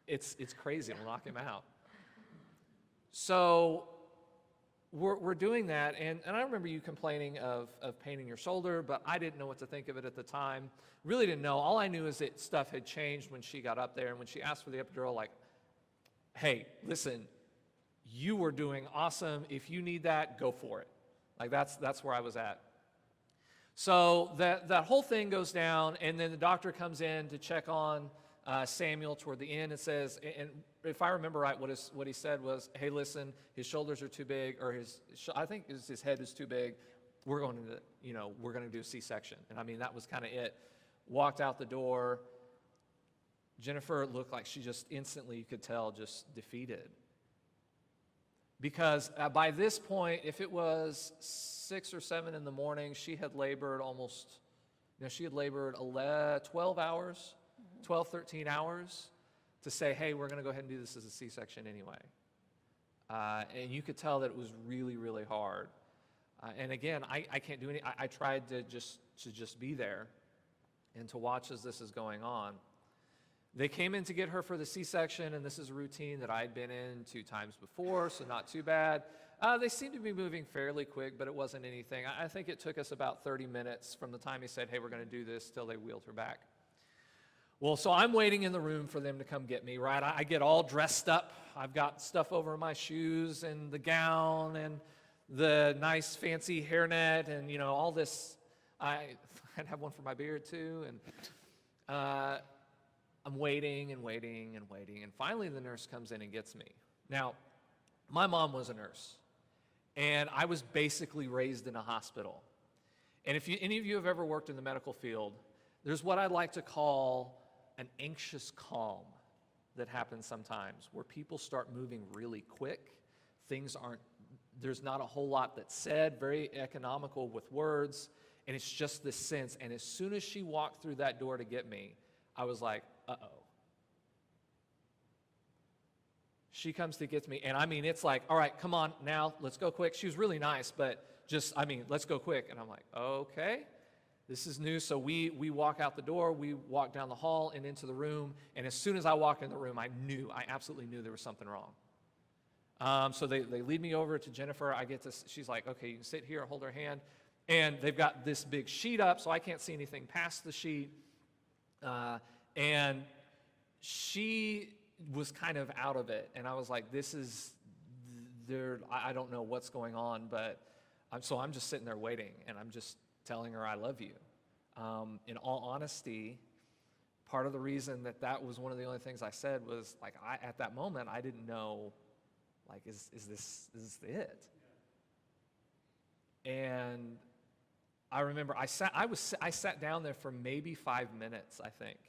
it's crazy. It'll knock him out. So we're doing that, and I remember you complaining of pain in your shoulder, but I didn't know what to think of it at the time. Really didn't know. All I knew is that stuff had changed when she got up there, and when she asked for the epidural, like, hey, listen, you were doing awesome. If you need that, go for it. Like, that's where I was at. So that whole thing goes down, and then the doctor comes in to check on Samuel toward the end. It says, and if I remember right, what he said was, hey, listen, his shoulders are too big, or I think his head is too big. We're going to do a C-section. And I mean, that was kind of it. Walked out the door. Jennifer looked like she just instantly, you could tell, just defeated. Because by this point, if it was 6 or 7 in the morning, she had labored 12 hours, 12, 13 hours to say, hey, we're going to go ahead and do this as a C-section anyway. And you could tell that it was really, really hard. And again, I can't do any. I tried to just be there and to watch as this is going on. They came in to get her for the C-section, and this is a routine that I'd been in 2 times before, so not too bad. They seemed to be moving fairly quick, but it wasn't anything. I think it took us about 30 minutes from the time he said, hey, we're going to do this, till they wheeled her back. Well, so I'm waiting in the room for them to come get me, right? I get all dressed up. I've got stuff over my shoes and the gown and the nice fancy hairnet and, all this. I'd have one for my beard too. And I'm waiting and waiting and waiting. And finally the nurse comes in and gets me. Now, my mom was a nurse. And I was basically raised in a hospital. And if any of you have ever worked in the medical field, there's what I like to call an anxious calm that happens sometimes, where people start moving really quick. There's not a whole lot that's said, very economical with words, and it's just this sense. And as soon as she walked through that door to get me, I was like, uh-oh. She comes to get me, and I mean, it's like, all right, come on, now, let's go quick. She was really nice, but let's go quick. And I'm like, okay. This is new. So we walk out the door, we walk down the hall and into the room, and as soon as I walked in the room, I absolutely knew there was something wrong. So they lead me over to Jennifer. She's like, okay, you can sit here, hold her hand, and they've got this big sheet up, so I can't see anything past the sheet, and she was kind of out of it, and I was like, I don't know what's going on, but I'm just sitting there waiting, and I'm just telling her I love you. In all honesty, part of the reason that was one of the only things I said was, like, at that moment, I didn't know, like, is this it? And I remember I sat down there for maybe 5 minutes, I think.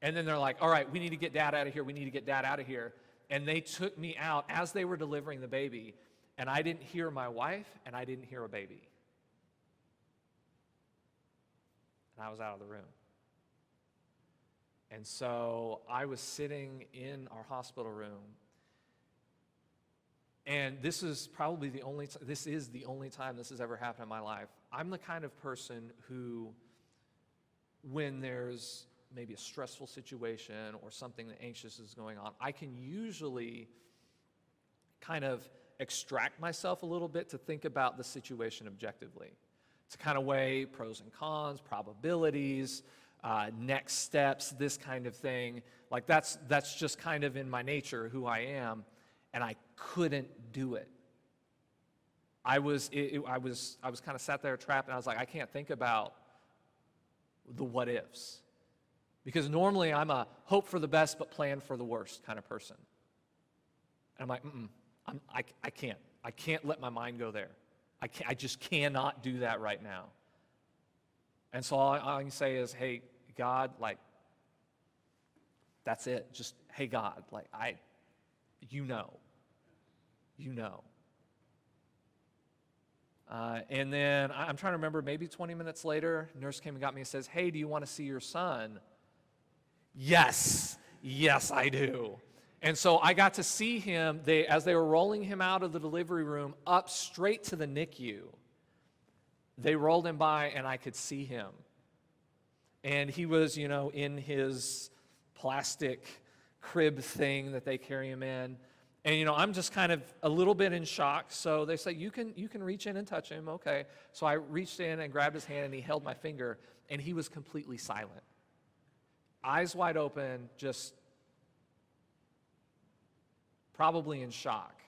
And then they're like, all right, we need to get Dad out of here. We need to get Dad out of here. And they took me out as they were delivering the baby, and I didn't hear my wife, and I didn't hear a baby. And I was out of the room. And so I was sitting in our hospital room, and this is the only time this has ever happened in my life. I'm the kind of person who, when there's maybe a stressful situation or something that anxious is going on, I can usually kind of extract myself a little bit to think about the situation objectively, to kind of weigh pros and cons, probabilities, next steps, this kind of thing. Like that's just kind of in my nature, who I am, and I couldn't do it. I was kind of sat there trapped, and I was like, I can't think about the what ifs. Because normally I'm a hope for the best but plan for the worst kind of person. And I'm like, I can't let my mind go there. I just cannot do that right now. And so all I can say is, hey, God, like, that's it. Just, hey, God, like, you know. You know. And then I'm trying to remember, maybe 20 minutes later, nurse came and got me and says, hey, do you want to see your son? Yes, I do. And so I got to see him, as they were rolling him out of the delivery room up straight to the NICU. They rolled him by and I could see him. And he was, in his plastic crib thing that they carry him in. And, I'm just kind of a little bit in shock. So they say, you can reach in and touch him. Okay. So I reached in and grabbed his hand and he held my finger and he was completely silent. Eyes wide open, just probably in shock.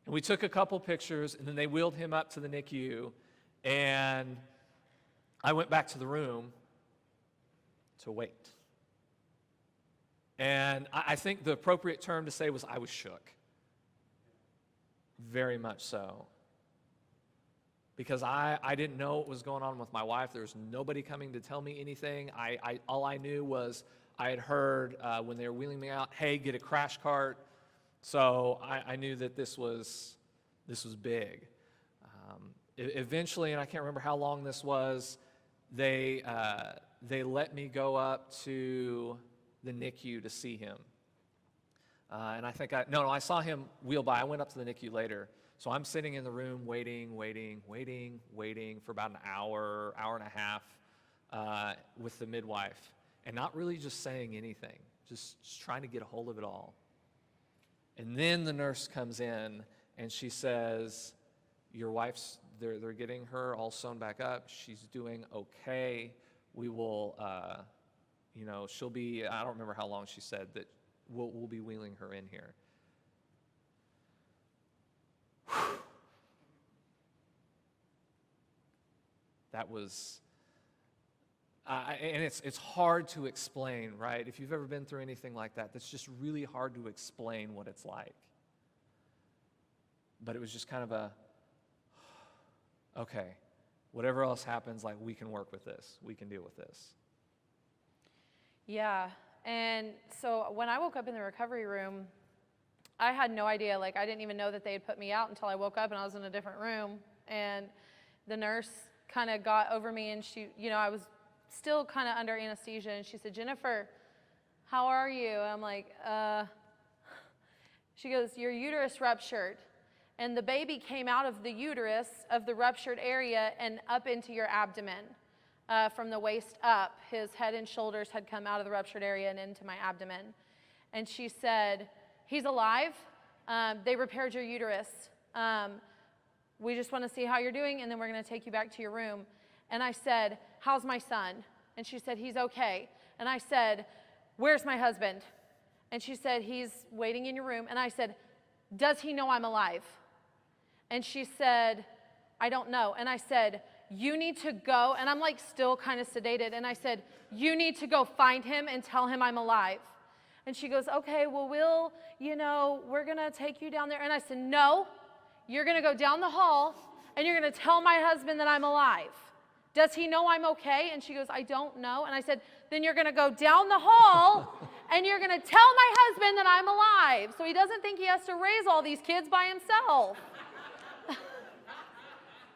And we took a couple pictures and then they wheeled him up to the NICU and I went back to the room to wait. And I think the appropriate term to say was I was shook. Very much so. Because I didn't know what was going on with my wife. There was nobody coming to tell me anything. All I knew was I had heard when they were wheeling me out, hey, get a crash cart. So I knew that this was big. Eventually, and I can't remember how long this was, they let me go up to the NICU to see him. And I think I saw him wheel by. I went up to the NICU later. So I'm sitting in the room waiting for about an hour and a half with the midwife, and not really just saying anything, just trying to get a hold of it all. And then the nurse comes in and she says, your wife's, they're getting her all sewn back up. She's doing okay. We will, she'll be, I don't remember how long she said that we'll be wheeling her in here. That was, and it's hard to explain, right? If you've ever been through anything like that, that's just really hard to explain what it's like. But it was just kind of okay, whatever else happens, like we can work with this. We can deal with this. Yeah, and so when I woke up in the recovery room, I had no idea. Like, I didn't even know that they had put me out until I woke up and I was in a different room. And the nurse kind of got over me and she, I was still kind of under anesthesia. And she said, Jennifer, how are you? I'm like, She goes, your uterus ruptured. And the baby came out of the uterus of the ruptured area and up into your abdomen. From the waist up, his head and shoulders had come out of the ruptured area and into my abdomen. And she said, he's alive. They repaired your uterus. We just want to see how you're doing, and then we're going to take you back to your room. And I said, how's my son? And she said, he's okay. And I said, where's my husband? And she said, he's waiting in your room. And I said, does he know I'm alive? And she said, I don't know. And I said, you need to go, and I'm like still kind of sedated, and I said, you need to go find him and tell him I'm alive. And she goes, okay, well, we're going to take you down there. And I said, no, you're going to go down the hall, and you're going to tell my husband that I'm alive. Does he know I'm okay? And she goes, I don't know. And I said, then you're going to go down the hall, and you're going to tell my husband that I'm alive, so he doesn't think he has to raise all these kids by himself.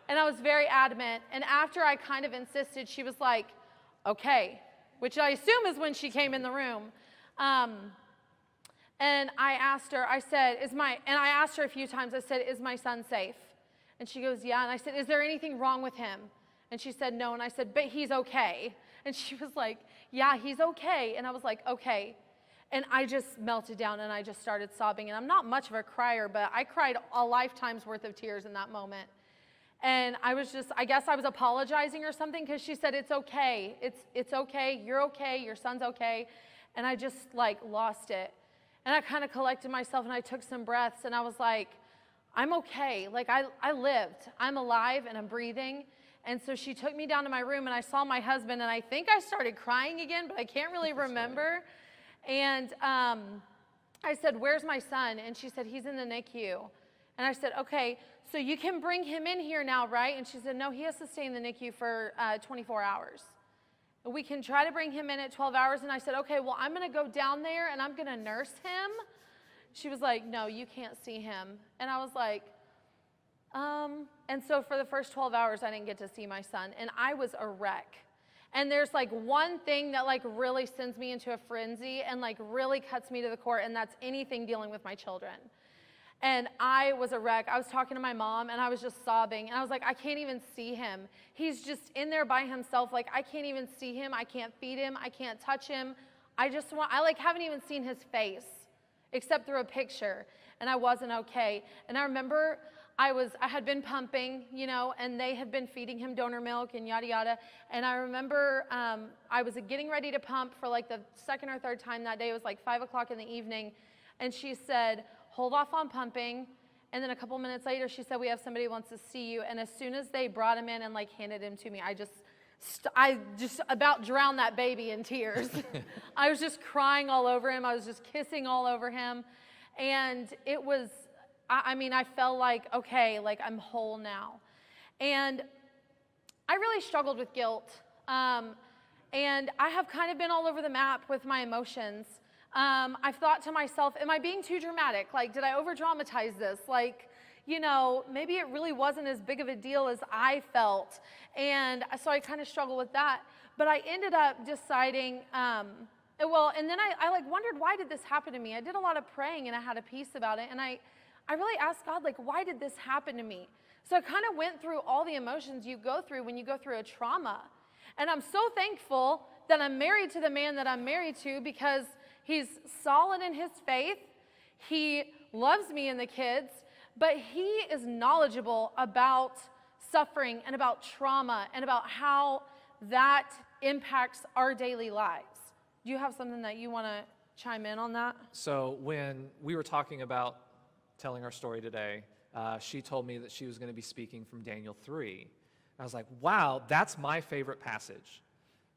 And I was very adamant. And after I kind of insisted, she was like, okay, which I assume is when she came in the room. And I asked her, I asked her a few times, I said, is my son safe? And she goes, yeah. And I said, is there anything wrong with him? And she said, no. And I said, but he's okay. And she was like, yeah, he's okay. And I was like, okay. And I just melted down and I just started sobbing. And I'm not much of a crier, but I cried a lifetime's worth of tears in that moment. And I guess I was apologizing or something, because she said, it's okay. It's okay. You're okay. Your son's okay. And I just lost it. And I kind of collected myself and I took some breaths and I was like, I'm okay. I lived. I'm alive and I'm breathing. And so she took me down to my room and I saw my husband and I think I started crying again, but I can't really remember. And I said, where's my son? And she said, he's in the NICU. And I said, okay, so you can bring him in here now, right? And she said, no, he has to stay in the NICU for 24 hours. We can try to bring him in at 12 hours. And I said, okay, well, I'm going to go down there and I'm going to nurse him she was like, no, you can't see him. And I was like, and so for the first 12 hours, I didn't get to see my son, and I was a wreck. And there's like one thing that like really sends me into a frenzy and like really cuts me to the core, and that's anything dealing with my children. And I was a wreck. I was talking to my mom, and I was just sobbing, and I was like, I can't even see him. He's just in there by himself. Like, I can't even see him. I can't feed him. I can't touch him. I like haven't even seen his face except through a picture, and I wasn't okay. And I remember I had been pumping, you know, and they had been feeding him donor milk and yada yada. And I remember I was getting ready to pump for like the second or third time that day. It was like 5 o'clock in the evening, and she said, hold off on pumping. And then a couple minutes later, she said, we have somebody who wants to see you. And as soon as they brought him in and like handed him to me, I just about drowned that baby in tears. I was just crying all over him. I was just kissing all over him. And it was, I felt like, okay, like I'm whole now. And I really struggled with guilt. And I have kind of been all over the map with my emotions. I've thought to myself, am I being too dramatic? Like, did I over-dramatize this? Like, you know, maybe it really wasn't as big of a deal as I felt. And so I kind of struggled with that. But I ended up deciding, and then I like wondered, why did this happen to me? I did a lot of praying, and I had a peace about it. And I really asked God, like, why did this happen to me? So I kind of went through all the emotions you go through when you go through a trauma. And I'm so thankful that I'm married to the man that I'm married to, because he's solid in his faith. He loves me and the kids, but he is knowledgeable about suffering and about trauma and about how that impacts our daily lives. Do you have something that you want to chime in on that? So when we were talking about telling our story today, she told me that she was going to be speaking from Daniel 3. I was like, wow, that's my favorite passage.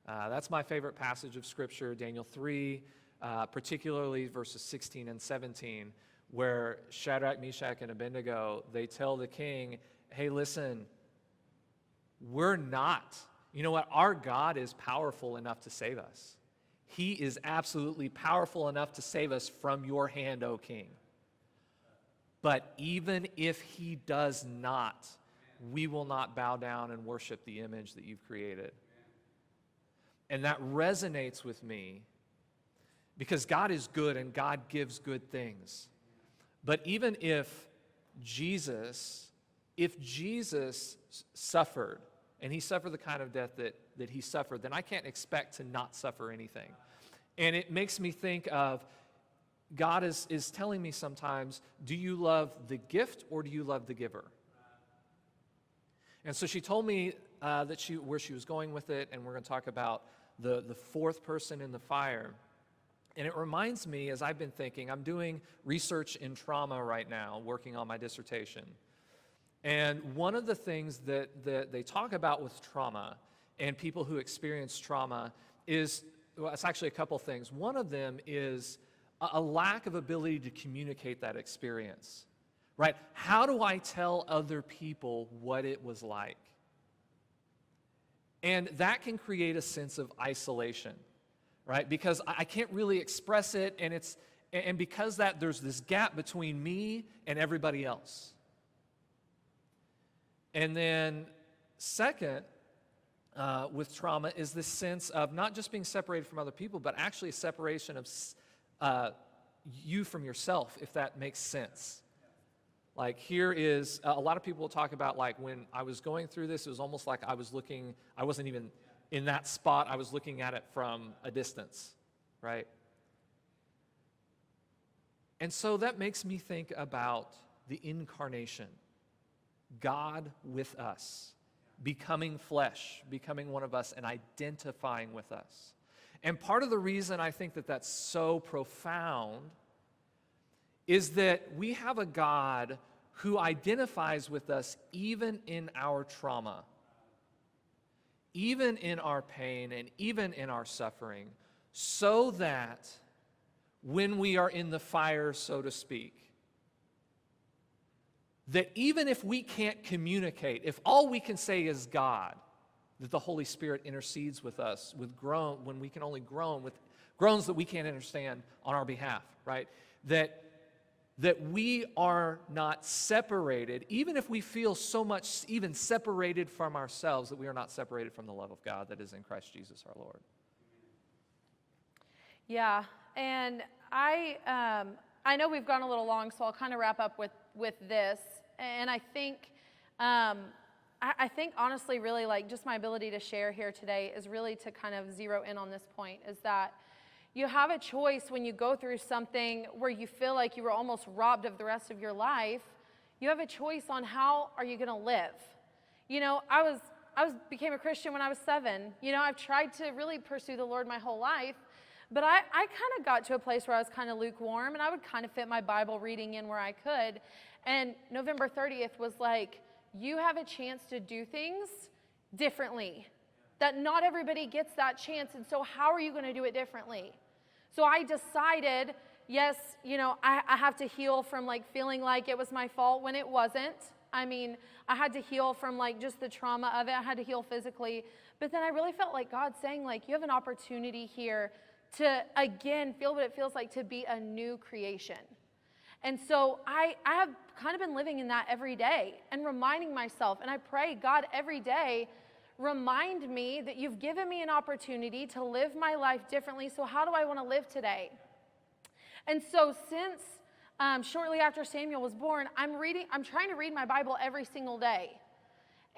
That's my favorite passage of Scripture, Daniel 3, particularly verses 16 and 17, where Shadrach, Meshach, and Abednego, they tell the king, hey, listen, we're not. You know what? Our God is powerful enough to save us. He is absolutely powerful enough to save us from your hand, O king. But even if he does not, we will not bow down and worship the image that you've created. And that resonates with me, because God is good and God gives good things. But even if Jesus suffered, and he suffered the kind of death that he suffered, then I can't expect to not suffer anything. And it makes me think of, God is telling me sometimes, do you love the gift or do you love the giver? And so she told me where she was going with it, and we're going to talk about the fourth person in the fire. And it reminds me, as I've been thinking, I'm doing research in trauma right now, working on my dissertation. And one of the things that they talk about with trauma and people who experience trauma is, well, it's actually a couple things. One of them is a lack of ability to communicate that experience, right? How do I tell other people what it was like? And that can create a sense of isolation, right? Because I can't really express it, and because there's this gap between me and everybody else. And then second, with trauma is this sense of not just being separated from other people, but actually a separation of you from yourself, if that makes sense. Like, here is, a lot of people will talk about, like, when I was going through this, it was almost like I wasn't even in that spot, I was looking at it from a distance, right? And so that makes me think about the incarnation, God with us, becoming flesh, becoming one of us, and identifying with us. And part of the reason I think that that's so profound is that we have a God who identifies with us even in our trauma, even in our pain, and even in our suffering, so that when we are in the fire, so to speak, that even if we can't communicate, if all we can say is God, that the Holy Spirit intercedes with us when we can only groan with groans that we can't understand on our behalf, right? That that we are not separated, even if we feel so much even separated from ourselves, that we are not separated from the love of God that is in Christ Jesus our Lord. Yeah, and I know we've gone a little long, so I'll kind of wrap up with this. And I think honestly, really, like, just my ability to share here today is really to kind of zero in on this point, is that you have a choice when you go through something where you feel like you were almost robbed of the rest of your life. You have a choice on how are you going to live. You know, I became a Christian when I was 7. You know, I've tried to really pursue the Lord my whole life, but I kind of got to a place where I was kind of lukewarm, and I would kind of fit my Bible reading in where I could. And November 30th was like, you have a chance to do things differently. That not everybody gets that chance, and so how are you going to do it differently? So I decided, yes, you know, I have to heal from like feeling like it was my fault when it wasn't. I mean, I had to heal from like just the trauma of it. I had to heal physically. But then I really felt like God saying, like, you have an opportunity here to, again, feel what it feels like to be a new creation. And so I have kind of been living in that every day and reminding myself, and I pray, God, every day, remind me that you've given me an opportunity to live my life differently, so how do I want to live today? And so since shortly after Samuel was born, I'm trying to read my Bible every single day.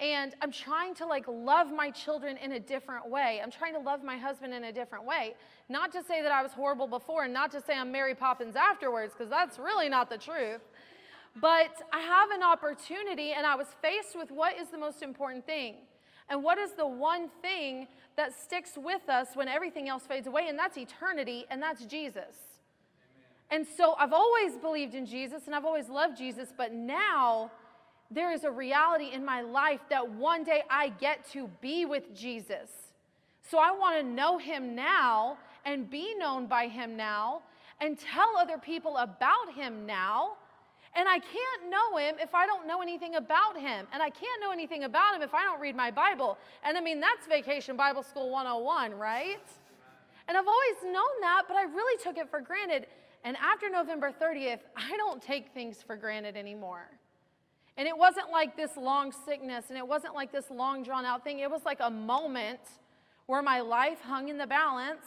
And I'm trying to like love my children in a different way. I'm trying to love my husband in a different way. Not to say that I was horrible before, and not to say I'm Mary Poppins afterwards, because that's really not the truth. But I have an opportunity, and I was faced with what is the most important thing. And what is the one thing that sticks with us when everything else fades away? And that's eternity, and that's Jesus. Amen. And so I've always believed in Jesus, and I've always loved Jesus, but now there is a reality in my life that one day I get to be with Jesus. So I want to know him now and be known by him now and tell other people about him now. And I can't know him if I don't know anything about him. And I can't know anything about him if I don't read my Bible. And I mean, that's Vacation Bible School 101, right? And I've always known that, but I really took it for granted. And after November 30th, I don't take things for granted anymore. And it wasn't like this long sickness, and it wasn't like this long drawn out thing. It was like a moment where my life hung in the balance,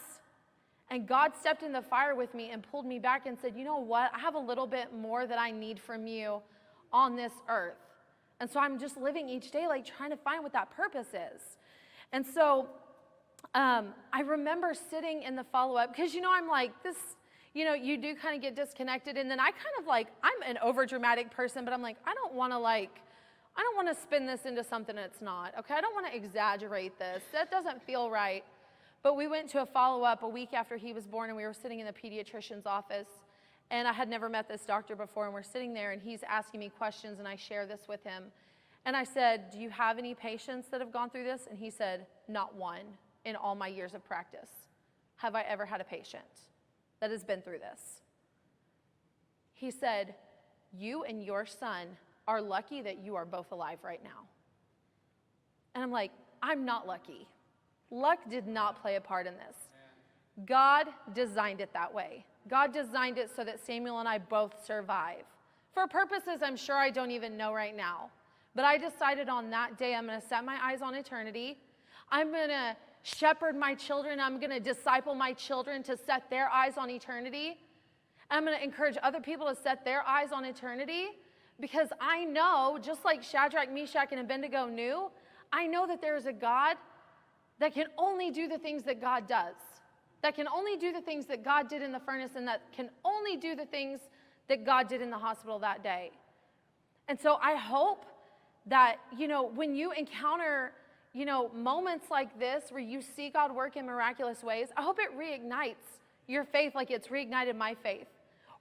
and God stepped in the fire with me and pulled me back and said, you know what? I have a little bit more that I need from you on this earth. And so I'm just living each day like trying to find what that purpose is. And so I remember sitting in the follow-up, because, you know, I'm like this, you know, you do kind of get disconnected. And then I kind of like, I'm an over-dramatic person, but I'm like, I don't want to spin this into something it's not, okay? I don't want to exaggerate this. That doesn't feel right. But we went to a follow-up a week after he was born, and we were sitting in the pediatrician's office, and I had never met this doctor before, and we're sitting there, and he's asking me questions, and I share this with him. And I said, do you have any patients that have gone through this? And he said, not one in all my years of practice have I ever had a patient that has been through this. He said, you and your son are lucky that you are both alive right now. And I'm like, I'm not lucky. Luck did not play a part in this. God designed it that way. God designed it so that Samuel and I both survive. For purposes I'm sure I don't even know right now. But I decided on that day I'm going to set my eyes on eternity. I'm going to shepherd my children. I'm going to disciple my children to set their eyes on eternity. I'm going to encourage other people to set their eyes on eternity, because I know, just like Shadrach, Meshach, and Abednego knew, I know that there is a God that can only do the things that God does, that can only do the things that God did in the furnace, and that can only do the things that God did in the hospital that day. And so I hope that, you know, when you encounter, you know, moments like this where you see God work in miraculous ways, I hope it reignites your faith like it's reignited my faith.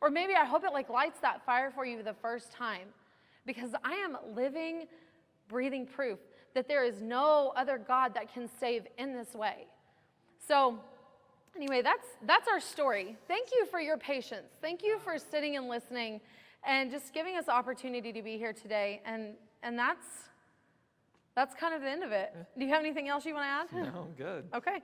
Or maybe I hope it like lights that fire for you the first time, because I am living, breathing proof that there is no other God that can save in this way. So anyway, that's our story. Thank you for your patience. Thank you for sitting and listening and just giving us the opportunity to be here today. And that's kind of the end of it. Do you have anything else you want to add? No, I'm good. Okay.